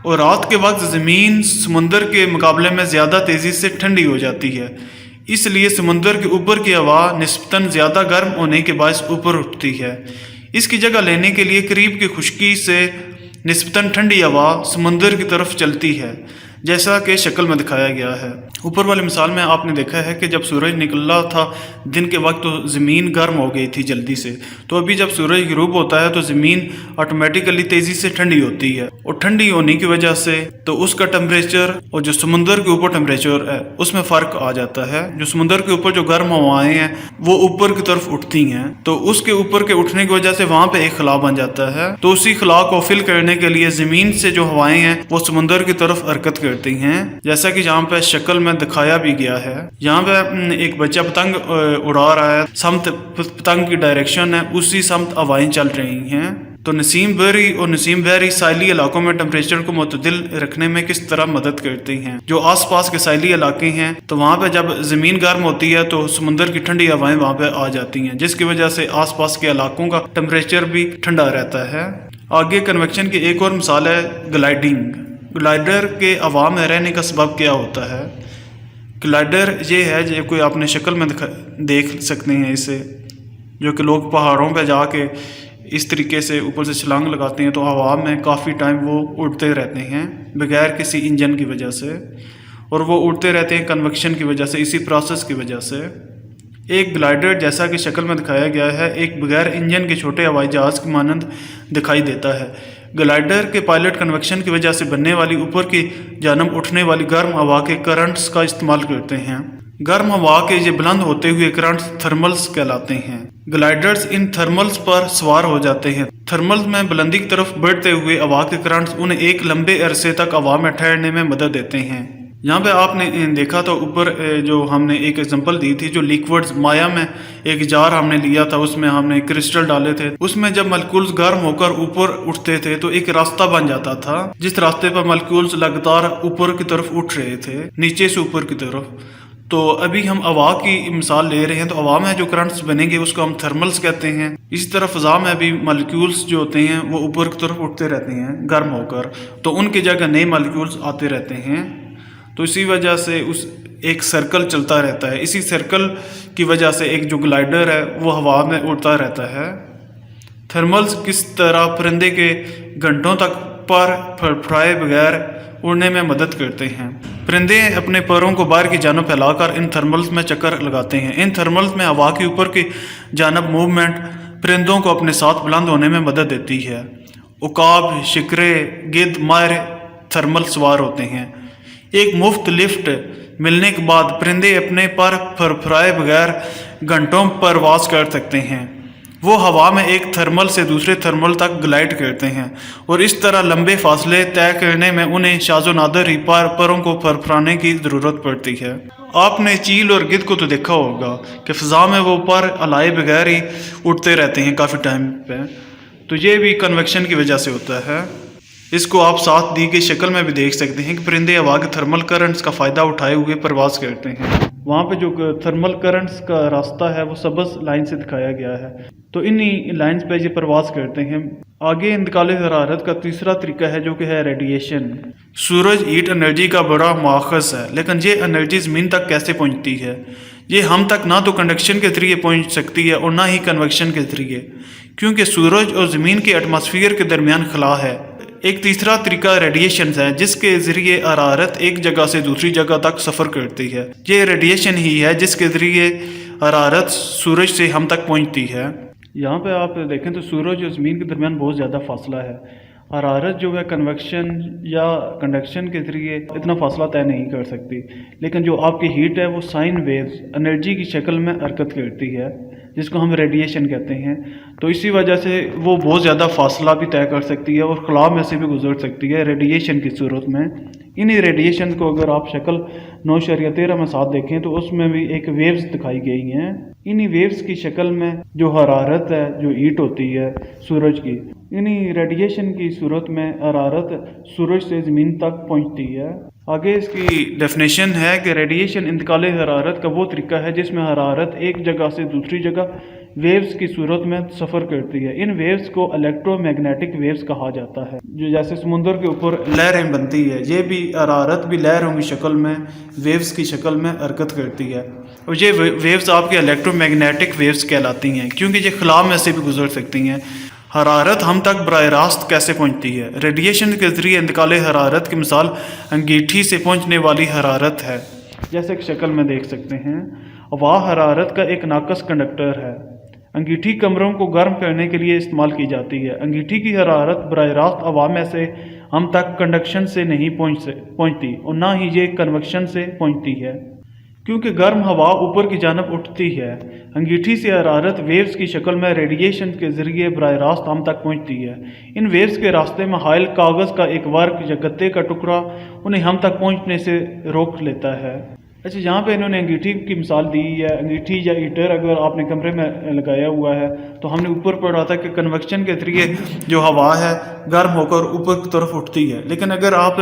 और रात के वक्त ज़मीन समुंदर के मुकाबले में ज़्यादा तेज़ी से ठंडी हो जाती है। इसलिए समुंदर के ऊपर की हवा निस्बतन ज़्यादा गर्म होने के बायस ऊपर उठती है। इसकी जगह लेने के लिए करीब की खुश्की से निस्बतन ठंडी हवा समुंदर की तरफ चलती है, जैसा कि शक्ल में दिखाया गया है। ऊपर वाली मिसाल में आपने देखा है कि जब सूरज निकला था दिन के वक्त तो ज़मीन गर्म हो गई थी जल्दी से, तो अभी जब सूरज ग़रूब होता है तो ज़मीन ऑटोमेटिकली तेज़ी से ठंडी होती है, और ठंडी होने की वजह से तो उसका टेम्परेचर और जो समुंदर के ऊपर टेम्परेचर है उसमें फ़र्क आ जाता है। जो समुंदर के ऊपर जो गर्म हवाएँ हैं वो ऊपर की तरफ उठती हैं, तो उसके ऊपर के उठने की वजह से वहाँ पर एक खला बन जाता है, तो उसी खला को फिल करने के लिए ज़मीन से जो हवाएँ हैं वो समुंदर की तरफ हरकत करती हैं, जैसा कि यहाँ पे शक्ल में दिखाया भी गया है। यहाँ पे एक बच्चा पतंग उड़ा रहा है, समत पतंग की डायरेक्शन है उसी समत हवाएं चल रही हैं। तो नसीम बरी और नसीम बहरी साइली इलाकों में टेम्परेचर को मुतदिल रखने में किस तरह मदद करती हैं। जो आसपास के साइली इलाके हैं तो वहाँ पे जब ज़मीन गर्म होती है तो समुंदर की ठंडी हवाएं वहाँ पे आ जाती हैं, जिसकी वजह से आसपास के इलाकों का टेम्परेचर भी ठंडा रहता है। आगे कन्वेक्शन की एक और मिसाल है ग्लाइडिंग। ग्लाइडर के हवा में रहने का सबब क्या होता है? ग्लाइडर ये है जो कोई आपने शक्ल में देख सकते हैं इसे, जो कि लोग पहाड़ों पे जाके اس طریقے سے اوپر سے چھلانگ لگاتے ہیں تو ہوا میں کافی ٹائم وہ اڑتے رہتے ہیں بغیر کسی انجن کی وجہ سے، اور وہ اڑتے رہتے ہیں کنویکشن کی وجہ سے، اسی پروسیس کی وجہ سے۔ ایک گلائڈر جیسا کہ شکل میں دکھایا گیا ہے ایک بغیر انجن کے چھوٹے ہوائی جہاز کی مانند دکھائی دیتا ہے۔ گلائڈر کے پائلٹ کنویکشن کی وجہ سے بننے والی اوپر کی جانب اٹھنے والی گرم ہوا کے کرنٹس کا استعمال کرتے ہیں۔ گرم ہوا کے یہ بلند ہوتے ہوئے کرنٹس تھرملز کہلاتے ہیں۔ گلائڈرز ان تھرملز پر سوار ہو جاتے ہیں۔ تھرملز میں بلندی کی طرف بڑھتے ہوئے ہوا کے کرنٹس انہیں ایک لمبے عرصے تک ہوا میں ٹھہرنے میں مدد دیتے ہیں۔ یہاں پہ آپ نے دیکھا تو اوپر جو ہم نے ایک ایگزامپل دی تھی، جو لیکوڈز مایا میں ایک جار ہم نے لیا تھا، اس میں ہم نے کرسٹل ڈالے تھے، اس میں جب مالیکولز گرم ہو کر اوپر اٹھتے تھے تو ایک راستہ بن جاتا تھا، جس راستے پر مالیکولز لگاتار اوپر کی طرف اٹھ رہے تھے، نیچے سے اوپر کی طرف۔ تو ابھی ہم ہوا کی مثال لے رہے ہیں، تو ہوا میں جو کرنٹس بنیں گے اس کو ہم تھرملز کہتے ہیں۔ اسی طرح فضا میں بھی مالیکولز جو ہوتے ہیں وہ اوپر کی طرف اٹھتے رہتے ہیں گرم ہو کر، تو ان کی جگہ نئے مالیکولز آتے رہتے ہیں، تو اسی وجہ سے ایک سرکل چلتا رہتا ہے۔ اسی سرکل کی وجہ سے ایک جو گلائڈر ہے وہ ہوا میں اڑتا رہتا ہے۔ تھرملز کس طرح پرندے کے گھنٹوں تک پر پھڑپھڑائے بغیر اڑنے میں مدد کرتے ہیں۔ پرندے اپنے پروں کو باہر کی جانب پھیلا کر ان تھرملز میں چکر لگاتے ہیں۔ ان تھرملز میں ہوا کے اوپر کی جانب موومنٹ پرندوں کو اپنے ساتھ بلند ہونے میں مدد دیتی ہے۔ عقاب، شکرے، گدھ، ماہر تھرمل سوار ہوتے ہیں۔ ایک مفت لفٹ ملنے کے بعد پرندے اپنے پر پھرپھرائے بغیر گھنٹوں پرواز کر سکتے ہیں۔ وہ ہوا میں ایک تھرمل سے دوسرے تھرمل تک گلائڈ کرتے ہیں، اور اس طرح لمبے فاصلے طے کرنے میں انہیں شاذ و نادر ہی پروں کو پھرپھرانے کی ضرورت پڑتی ہے۔ آپ نے چیل اور گدھ کو تو دیکھا ہوگا کہ فضا میں وہ پر ہلائے بغیر ہی اڑتے رہتے ہیں کافی ٹائم پہ، تو یہ بھی کنویکشن کی وجہ سے ہوتا ہے۔ اس کو آپ ساتھ دی گئی شکل میں بھی دیکھ سکتے ہیں کہ پرندے ہوا کے تھرمل کرنٹس کا فائدہ اٹھائے ہوئے پرواز کرتے ہیں۔ وہاں پہ جو تھرمل کرنٹس کا راستہ ہے وہ سبز لائن سے دکھایا گیا ہے، تو انہی لائنز پہ یہ پرواز کرتے ہیں۔ آگے انتقال حرارت کا تیسرا طریقہ ہے جو کہ ہے ریڈیشن۔ سورج ہیٹ انرجی کا بڑا ماخذ ہے، لیکن یہ انرجی زمین تک کیسے پہنچتی ہے؟ یہ ہم تک نہ تو کنڈکشن کے ذریعے پہنچ سکتی ہے اور نہ ہی کنویکشن کے ذریعے، کیونکہ سورج اور زمین کے ایٹماسفیئر کے درمیان خلا ہے۔ ایک تیسرا طریقہ ریڈیشن ہے، جس کے ذریعے حرارت ایک جگہ سے دوسری جگہ تک سفر کرتی ہے۔ یہ ریڈیشن ہی ہے جس کے ذریعے حرارت سورج سے ہم تک پہنچتی ہے۔ یہاں پہ آپ دیکھیں تو سورج اور زمین کے درمیان بہت زیادہ فاصلہ ہے۔ حرارت جو ہے کنویکشن یا کنڈکشن کے ذریعے اتنا فاصلہ طے نہیں کر سکتی، لیکن جو آپ کی ہیٹ ہے وہ سائن ویوز انرجی کی شکل میں حرکت کرتی ہے، جس کو ہم ریڈیشن کہتے ہیں۔ تو اسی وجہ سے وہ بہت زیادہ فاصلہ بھی طے کر سکتی ہے اور خلا میں سے بھی گزر سکتی ہے ریڈیشن کی صورت میں۔ انہی ریڈیشن کو اگر آپ شکل 9.13 میں ساتھ دیکھیں تو اس میں بھی ایک ویوز دکھائی گئی ہیں۔ انہی ویوز کی شکل میں جو حرارت ہے، جو ہیٹ ہوتی ہے سورج کی، انہی ریڈیشن کی صورت میں حرارت سورج سے زمین تک پہنچتی ہے۔ آگے اس کی ڈیفینیشن ہے کہ ریڈیشن انتقال حرارت کا وہ طریقہ ہے جس میں حرارت ایک جگہ سے دوسری جگہ ویوز کی صورت میں سفر کرتی ہے۔ ان ویوز کو الیکٹرو میگنیٹک ویوز کہا جاتا ہے، جو جیسے سمندر کے اوپر لہریں بنتی ہے، یہ بھی حرارت بھی لہروں کی شکل میں ویوز کی شکل میں حرکت کرتی ہے، اور یہ ویوز آپ کے الیکٹرو میگنیٹک ویوز کہلاتی ہیں، کیونکہ یہ خلا میں سے بھی گزر سکتی ہیں۔ حرارت ہم تک براہ راست کیسے پہنچتی ہے؟ ریڈیشن کے ذریعے انتقال حرارت کی مثال انگیٹھی سے پہنچنے والی حرارت ہے، جیسے کہ شکل میں دیکھ سکتے ہیں۔ ہوا حرارت کا ایک ناقص کنڈکٹر ہے۔ انگیٹھی کمروں کو گرم کرنے کے لیے استعمال کی جاتی ہے۔ انگیٹھی کی حرارت براہ راست ہوا میں سے ہم تک کنڈکشن سے نہیں پہنچتی، اور نہ ہی یہ کنویکشن سے پہنچتی ہے، کیونکہ گرم ہوا اوپر کی جانب اٹھتی ہے۔ انگیٹھی سے حرارت ویوز کی شکل میں ریڈیشن کے ذریعے براہ راست ہم تک پہنچتی ہے۔ ان ویوز کے راستے میں حائل کاغذ کا ایک ورق یا گتے کا ٹکڑا انہیں ہم تک پہنچنے سے روک لیتا ہے۔ اچھا، یہاں پہ انہوں نے انگیٹھی کی مثال دی ہے۔ انگیٹھی یا ہیٹر اگر آپ نے کمرے میں لگایا ہوا ہے تو ہم نے اوپر پڑھا تھا کہ کنویکشن کے ذریعے جو ہوا ہے گرم ہو کر اوپر کی طرف اٹھتی ہے، لیکن اگر آپ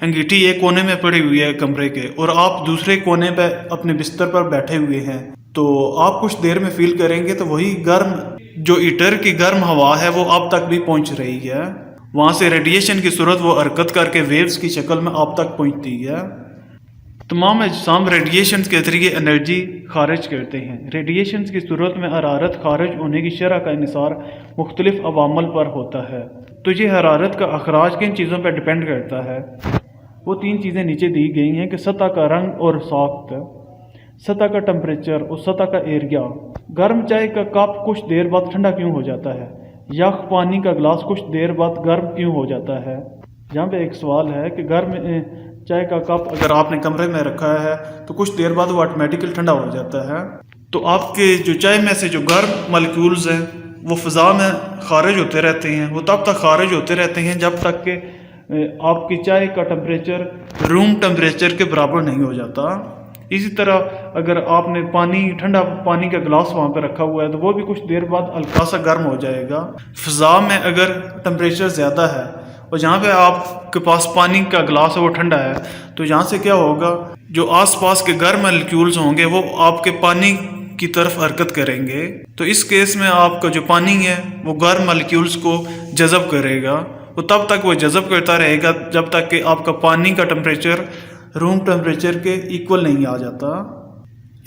انگیٹھی ایک کونے میں پڑی ہوئی ہے کمرے کے اور آپ دوسرے کونے پہ اپنے بستر پر بیٹھے ہوئے ہیں، تو آپ کچھ دیر میں فیل کریں گے تو وہی گرم جو ہیٹر کی گرم ہوا ہے وہ آپ تک بھی پہنچ رہی ہے، وہاں سے ریڈیشن کی صورت وہ حرکت کر کے ویوز کی شکل میں آپ تک پہنچتی ہے۔ तमाम अजसाम रेडिएशंस के ज़रिए एनर्जी खारिज करते हैं। रेडिएशंस की सूरत में हरारत खारिज होने की शरह का इन्हिसार मुख्तलिफ अवामल पर होता है। तो ये हरारत का अखराज किन चीज़ों पर डिपेंड करता है? वो 3 चीज़ें नीचे दी गई हैं कि सतह का रंग और साख्त, सतह का टेम्परेचर और सतह का एरिया। गर्म चाय का कप कुछ देर बाद ठंडा क्यों हो जाता है? यख पानी का गिलास कुछ देर बाद गर्म क्यों हो जाता है? यहाँ पे एक सवाल है कि गर्म चाय का कप अगर आपने कमरे में रखा है तो कुछ देर बाद वो ऑटोमेटिकली ठंडा हो जाता है। तो आपके जो चाय में से जो गर्म मॉलिक्यूल्स हैं वो फ़िज़ा में खारिज होते रहते हैं। वो तब तक खारिज होते रहते हैं जब तक कि आपकी चाय का टेम्परेचर रूम टेम्परेचर के बराबर नहीं हो जाता। इसी तरह अगर आपने ठंडा पानी का गिलास वहाँ पर रखा हुआ है तो वो भी कुछ देर बाद हल्का सा गर्म हो जाएगा। फ़िज़ा में अगर टेम्परेचर ज़्यादा है और जहाँ पे आपके पास पानी का गिलास है वो ठंडा है, तो यहाँ से क्या होगा, जो आसपास के गर्म मॉलिक्यूल्स होंगे वो आपके पानी की तरफ हरकत करेंगे। तो इस केस में आपका जो पानी है वो गर्म मॉलिक्यूल्स को जज़ब करेगा। वो तब तक वो जज़ब करता रहेगा जब तक कि आपका पानी का टेम्परेचर रूम टेम्परेचर के इक्वल नहीं आ जाता।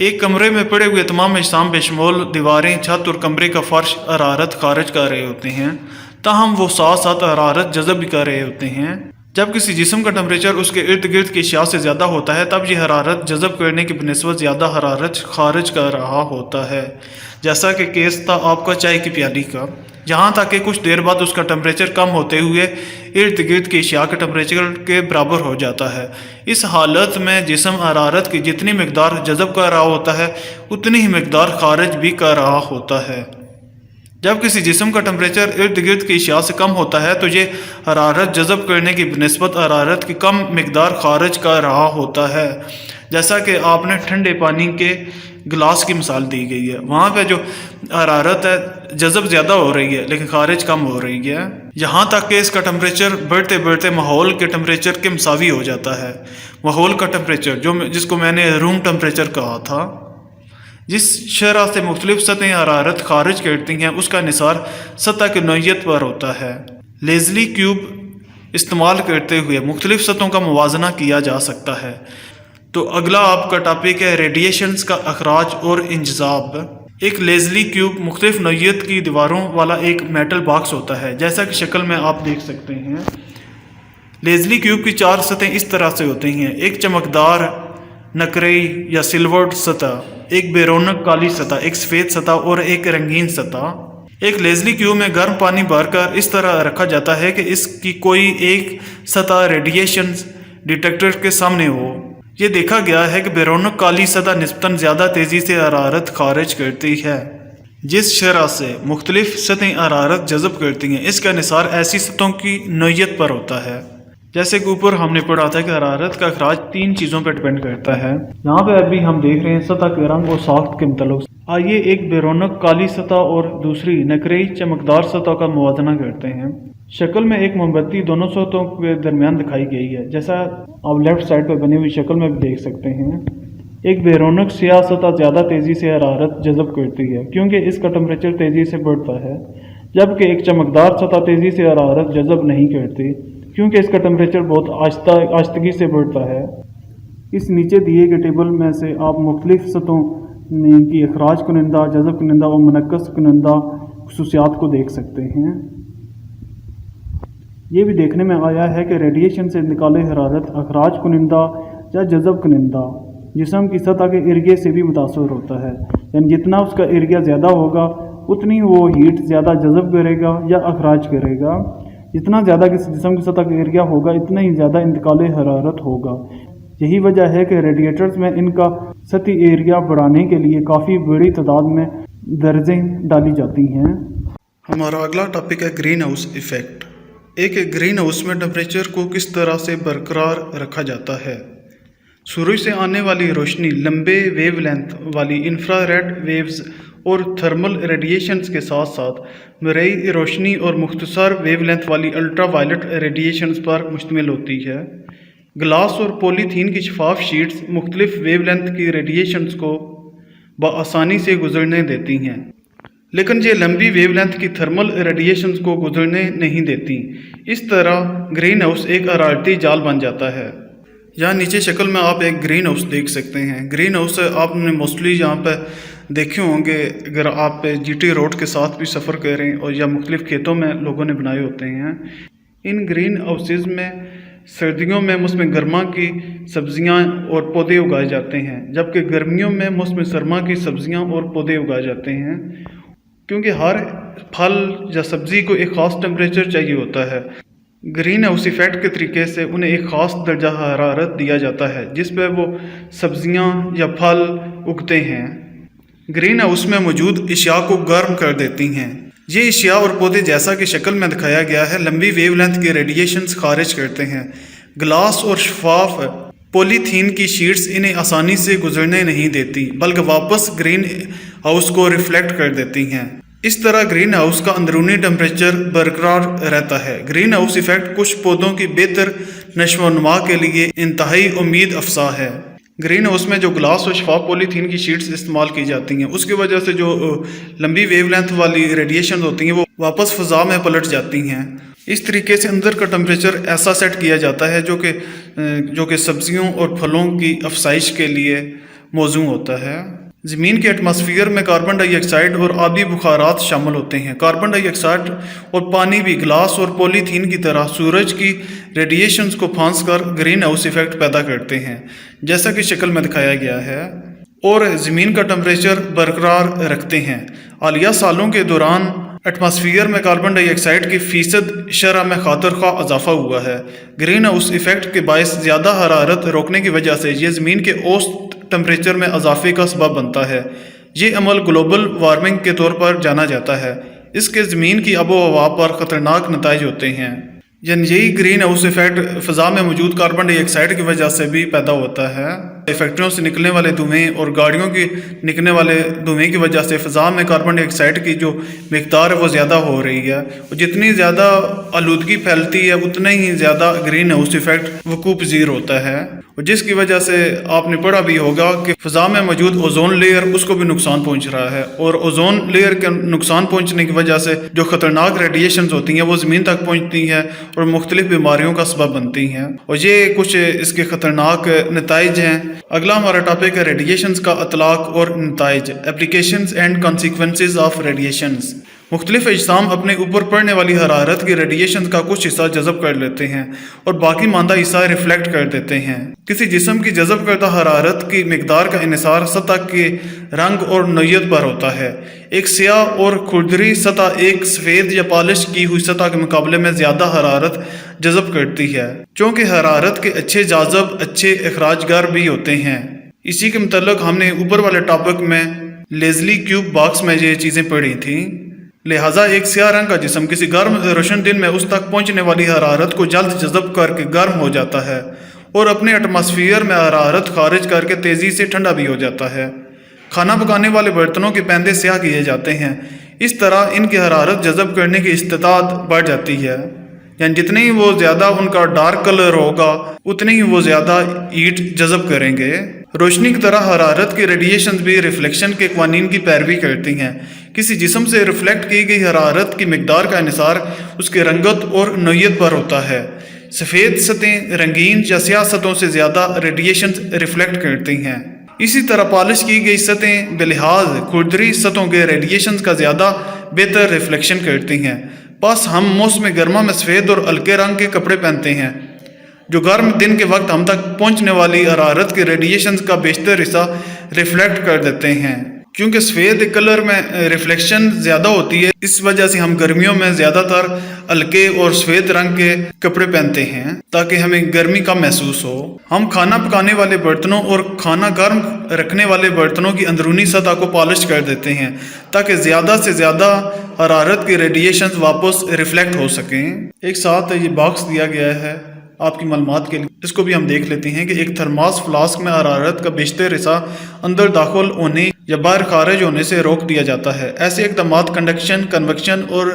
एक कमरे में पड़े हुए तमाम अजसाम बेशमोल दीवारें, छत और कमरे का फर्श हरारत खारिज कर रहे होते हैं, ताहम वो साथ साथ हरारत जज़ब भी कर रहे होते हैं। जब किसी जिस्म का टेम्परेचर उसके इर्द गिर्द की अशिया से ज़्यादा होता है तब यह हरारत जज़ब करने की बनिस्बत ज़्यादा हरारत खारिज कर रहा होता है। जैसा कि केस था आपका चाय की प्याली का, यहाँ तक कि कुछ देर बाद उसका टेम्परेचर कम होते हुए इर्द गिर्द की अशिया के टेम्परेचर के बराबर हो जाता है। इस हालत में जिस्म हरारत की जितनी मकदार जज़ब कर रहा होता है उतनी ही मकदार खारिज भी कर रहा होता है। जब किसी जिस्म का टेम्परेचर इर्द गिर्द की अशिया से कम होता है तो ये हरारत जज़ब करने की बनिस्बत हरारत की कम मकदार खारिज कर रहा होता है। जैसा कि आपने ठंडे पानी के गिलास की मिसाल दी गई है, वहाँ पे जो हरारत है जज़ब ज़्यादा हो रही है लेकिन खारिज कम हो रही है। यहाँ तक कि इसका टेम्परेचर बढ़ते बढ़ते माहौल के टेम्परेचर के मुसावी हो जाता है। माहौल का टेम्परेचर जिसको मैंने रूम टेम्परेचर कहा था, जिस शरह से मुख्तलिफ सतहें हरारत खारिज करती हैं उसका निसार सतह की नौइयत पर होता है। लेज़ली क्यूब इस्तेमाल करते हुए मुख्तलिफ सतहों का मुवाजना किया जा सकता है। तो अगला आपका टॉपिक है रेडिएशंस का अखराज और इंजज़ाब। एक लेज़ली क्यूब मुख्तलिफ नौइयत की दीवारों वाला एक मेटल बॉक्स होता है, जैसा कि शक्ल में आप देख सकते हैं। लेज़ली क्यूब की 4 सतहें इस तरह से होती हैं: एक चमकदार नकरई या सिल्वर्ड सतह, एक बेरोनक काली सतह, एक सफ़ेद सतह और एक रंगीन सतह। एक लेज़ली क्यूब में गर्म पानी भरकर इस तरह रखा जाता है कि इसकी कोई एक सतह रेडिएशन डिटेक्टर के सामने हो। ये देखा गया है कि बेरोनक काली सतह निस्बतन ज़्यादा तेज़ी से हरारत खारिज करती है। जिस शरह से मुख्तलिफ सतहें हरारत जज़ब करती हैं इसका निसार ऐसी सतहों की नौइयत पर होता है। जैसे कि ऊपर हमने पढ़ा था कि हरारत का अखराज 3 चीज़ों पर डिपेंड करता है। यहाँ पे अभी हम देख रहे हैं सतह के रंग और साख्त के मुताल्लिक़। आइए एक बेरोनक काली सतह और दूसरी नकरई चमकदार सतह का मुवाजना करते हैं। शक्ल में एक मोमबत्ती दोनों सतहों के दरमियान दिखाई गई है, जैसा आप लेफ्ट साइड पर बनी हुई शक्ल में भी देख सकते हैं। एक बेरोनक स्याह सतह ज़्यादा तेज़ी से हरारत जज़ब करती है क्योंकि इसका टेम्परेचर तेज़ी से बढ़ता है, जबकि एक चमकदार सतह तेज़ी से हरारत जज़ब नहीं करती क्योंकि इसका टेम्परेचर बहुत आहिस्तगी से बढ़ता है। इस नीचे दिए गए टेबल में से आप मुख्तलिफ सतहों की अखराज कुनिंदा, जज़ब कुनिंदा और मनक्कस कुनिंदा खुसूसियात को देख सकते हैं। ये भी देखने में आया है कि रेडिएशन से निकाले हरारत अखराज कुनिंदा या जज़ब कुनिंदा जिस्म की सतह के एरिया से भी मुतासर होता है। यानी जितना उसका एरिया ज़्यादा होगा उतनी वो हीट ज़्यादा जज़ब करेगा या अखराज करेगा। जितना ज़्यादा किसी जिस्म की सतह का एरिया होगा इतना ही ज़्यादा इंतकाल हरारत होगा। यही वजह है कि रेडिएटर्स में इनका सतही एरिया बढ़ाने के लिए काफ़ी बड़ी तादाद में दर्जें डाली जाती हैं। हमारा अगला टॉपिक है ग्रीन हाउस इफ़ेक्ट। एक ग्रीन हाउस में टेम्परेचर को किस तरह से बरकरार रखा जाता है? सूरज से आने वाली रोशनी लंबे वेवलेंथ वाली इंफ्रारेड वेव्स और थर्मल रेडिएशंस के साथ साथ मरई रोशनी और मुख्तसर वेवलेंथ वाली अल्ट्रावायलेट रेडिएशंस पर मुश्तमिल होती है। ग्लास और पॉलीथीन की शफाफ शीट्स मुख्तलिफ वेवलेंथ की रेडिएशंस को बआसानी से गुजरने देती हैं, लेकिन ये लंबी वेवलेंथ की थर्मल रेडिएशंस को गुजरने नहीं देती। इस तरह ग्रीन हाउस एक हरारती जाल बन जाता है। यहाँ नीचे शक्ल में आप एक ग्रीन हाउस देख सकते हैं। ग्रीन हाउस आपने मोस्टली यहाँ पे देखे होंगे अगर आप जीटी रोड के साथ भी सफ़र करें और या मुख्तलिफ खेतों में लोगों ने बनाए होते हैं। इन ग्रीन हाउसेज में सर्दियों में मौसम गर्मा की सब्जियां और पौधे उगाए जाते हैं, जबकि गर्मियों में मौसम सरमा की सब्जियां और पौधे उगाए जाते हैं, क्योंकि हर फल या सब्ज़ी को एक ख़ास टेम्परेचर चाहिए होता है। ग्रीन हाउस इफ़ेक्ट के तरीके से उन्हें एक ख़ास दर्जा हरारत दिया जाता है जिस पर वो सब्जियां या फल उगते हैं। ग्रीन हाउस में मौजूद अशिया को गर्म कर देती हैं। ये अशिया और पौधे, जैसा कि शक्ल में दिखाया गया है, लंबी वेवलेंथ के रेडिएशंस खारिज करते हैं। ग्लास और शफाफ पॉलीथीन की शीट्स इन्हें आसानी से गुजरने नहीं देती, बल्कि वापस ग्रीन हाउस को रिफ्लेक्ट कर देती हैं। इस तरह ग्रीन हाउस का अंदरूनी टेम्परेचर बरकरार रहता है। ग्रीन हाउस इफ़ेक्ट कुछ पौधों की बेहतर नशोनुमा के लिए इंतहाई उम्मीद अफसा है। ग्रीन हाउस में जो ग्लास और शफाफ पॉलीथीन की शीट्स इस्तेमाल की जाती हैं, उसकी वजह से जो लंबी वेवलेंथ वाली रेडिएशन होती हैं वो वापस फ़ज़ा में पलट जाती हैं। इस तरीके से अंदर का टेम्परेचर ऐसा सेट किया जाता है जो कि सब्जियों और फलों की अफसाइश के लिए मौजू होता है। ज़मीन के एटमॉस्फेयर में कार्बन डाइऑक्साइड और आबी बुखारात शामिल होते हैं। कार्बन डाइऑक्साइड और पानी भी ग्लास और पॉलीथीन की तरह सूरज की रेडिएशंस को फांस कर ग्रीन हाउस इफ़ेक्ट पैदा करते हैं, जैसा कि शक्ल में दिखाया गया है, और ज़मीन का टेम्परेचर बरकरार रखते हैं। हालिया सालों के दौरान एटमॉस्फेयर में कार्बन डाइऑक्साइड की फ़ीसद शरह में खातर खा इजाफा हुआ है। ग्रीन हाउस इफ़ेक्ट के बायस ज़्यादा हरारत रोकने की वजह से ये ज़मीन के औसत टेम्परेचर में इजाफे का सबब बनता है। ये अमल ग्लोबल वार्मिंग के तौर पर जाना जाता है। इसके ज़मीन की आबो हवा पर ख़तरनाक नताइज होते हैं। यही ग्रीन हाउस इफ़ेक्ट फ़ज़ा में मौजूद कार्बन डाइऑक्साइड की वजह से भी पैदा होता है। फैक्ट्रियों से निकलने वाले धुएँ और गाड़ियों की निकलने वाले धुएँ की वजह से फ़ज़ा में कार्बन डाइऑक्साइड की जो मिक़दार है वो ज़्यादा हो रही है, और जितनी ज़्यादा आलूदगी फैलती है उतना ही ज़्यादा ग्रीन हाउस इफ़ेक्ट वक़ूअ पज़ीर होता है, और जिसकी वजह से आपने पढ़ा भी होगा कि फ़ज़ा में मौजूद ओजोन लेयर उसको भी नुकसान पहुँच रहा है, और ओजोन लेयर के नुकसान पहुँचने की वजह से जो ख़तरनाक रेडिएशन होती हैं वो ज़मीन तक पहुँचती हैं और मुख्तलिफ बीमारियों का सबब बनती हैं, और ये कुछ इसके ख़तरनाक नताइज हैं। अगला हमारा टॉपिक है रेडिएशंस का अतलाक और नताइज, applications and consequences of radiations. मुख्तलिफ अजसाम अपने ऊपर पड़ने वाली हरारत की रेडिएशन का कुछ हिस्सा जज़ब कर लेते हैं और बाकी मांदा हिस्सा रिफ्लेक्ट कर देते हैं। किसी जिस्म की जज़ब करदा हरारत की मिकदार का इन्हिसार सतह के रंग और नोयत पर होता है। एक स्याह और खुरदरी सतह एक सफ़ेद या पॉलिश की हुई सतह के मुकाबले में ज़्यादा हरारत जज़ब करती है, चूँकि हरारत के अच्छे जाज़ब अच्छे अखराजगार भी होते हैं। इसी के मुतल्लिक़ हमने ऊपर वाले टॉपिक में लेज़ली क्यूब बॉक्स में ये चीज़ें पढ़ी थी। लिहाजा एक स्याह रंग का जिस्म किसी गर्म रोशन दिन में उस तक पहुंचने वाली हरारत को जल्द जज़ब करके गर्म हो जाता है और अपने एटमॉस्फेयर में हरारत खारिज करके तेज़ी से ठंडा भी हो जाता है। खाना पकाने वाले बर्तनों के पैंदे स्याह किए जाते हैं। इस तरह इनकी हरारत जज़ब करने की इस्तिताअत बढ़ जाती है, यानी जितने ही वो ज़्यादा उनका डार्क कलर होगा उतने ही वो ज़्यादा हीट जज़ब करेंगे। रोशनी की तरह हरारत की रेडिएशन भी रिफ्लेक्शन के क़वानीन की पैरवी करती हैं। किसी जिस्म से रिफ्लेक्ट की गई हरारत की मिकदार का इन्हिसार उसके रंगत और नोयत पर होता है। सफ़ेद सतहें रंगीन या स्याह सतहों से ज़्यादा रेडिएशन रिफ्लेक्ट करती हैं। इसी तरह पॉलिश की गई सतहें बिलिहाज खुरदरी सतहों के रेडिएशन का ज़्यादा बेहतर रिफ्लेक्शन करती हैं। बस हम मौसम गर्मा में सफ़ेद और हल्के रंग के कपड़े पहनते हैं, जो गर्म दिन के वक्त हम तक पहुंचने वाली हरारत के रेडिएशन का बेशतर हिस्सा रिफ्लेक्ट कर देते हैं। क्योंकि सफ़ेद कलर में रिफ्लेक्शन ज़्यादा होती है, इस वजह से हम गर्मियों में ज़्यादातर हल्के और सफ़ेद रंग के कपड़े पहनते हैं ताकि हमें गर्मी का महसूस हो। हम खाना पकाने वाले बर्तनों और खाना गर्म रखने वाले बर्तनों की अंदरूनी सतह को पॉलिश कर देते हैं ताकि ज़्यादा से ज़्यादा हरारत के रेडिएशन वापस रिफ्लेक्ट हो सकें। एक साथ ये बॉक्स दिया गया है आपकी मालूमात के लिए, इसको भी हम देख लेते हैं कि एक थर्मास फ्लास्क में हरारत का बेशतर हिस्सा अंदर दाखिल होने या बाहर खारिज होने से रोक दिया जाता है। ऐसे इक़दामात कंडक्शन, कन्वेक्शन और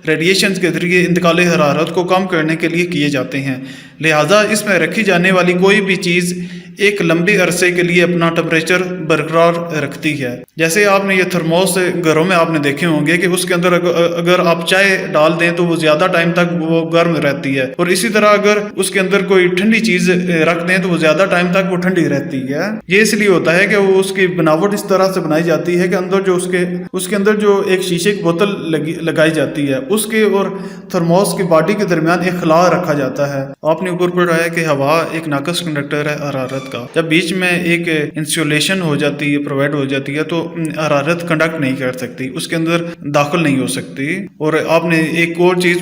रेडिएशन के जरिए इंतकाल हरारत को कम करने के लिए किए जाते हैं। لہٰذا اس میں رکھی جانے والی کوئی بھی چیز ایک لمبے عرصے کے لیے اپنا ٹمپریچر برقرار رکھتی ہے. جیسے آپ نے یہ تھرموس گھروں میں آپ نے دیکھے ہوں گے کہ اس کے اندر اگر آپ چائے ڈال دیں تو وہ زیادہ ٹائم تک وہ گرم رہتی ہے، اور اسی طرح اگر اس کے اندر کوئی ٹھنڈی چیز رکھ دیں تو وہ زیادہ ٹائم تک وہ ٹھنڈی رہتی ہے. یہ اس لیے ہوتا ہے کہ وہ اس کی بناوٹ اس طرح سے بنائی جاتی ہے کہ اندر جو اس کے اندر جو ایک شیشے کی بوتل لگائی جاتی ہے، اس کے اور تھرموس کی باڈی کے درمیان ایک خلا رکھا جاتا ہے. آپ نے اوپر پڑھا ہے کہ ہوا ایک ناقص کنڈکٹر ہے حرارت کا. جب بیچ میں ایک انسولیشن ہو جاتی ہے، پرووائڈ ہو جاتی ہے، تو حرارت کنڈکٹ نہیں کر سکتی، اس کے اندر داخل نہیں ہو سکتی. اور آپ نے ایک اور چیز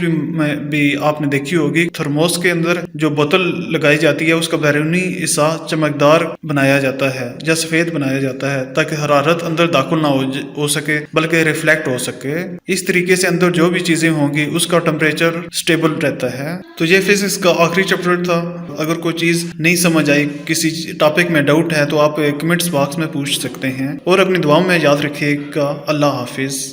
بھی آپ نے دیکھی ہوگی، تھرموس کے اندر جو بوتل لگائی جاتی ہے اس کا بیرونی حصہ چمکدار بنایا جاتا ہے یا سفید بنایا جاتا ہے تاکہ حرارت اندر داخل نہ ہو سکے بلکہ ریفلیکٹ ہو سکے. اس طریقے سے اندر جو بھی چیزیں ہوں گی اس کا ٹمپریچر سٹیبل رہتا ہے. تو یہ فزکس کا آخری چیپٹر تھا. اگر کوئی چیز نہیں سمجھ آئی، کسی ٹاپک میں ڈاؤٹ ہے، تو آپ کمنٹس باکس میں پوچھ سکتے ہیں، اور اپنی دعاؤں میں یاد رکھیے گا. اللہ حافظ.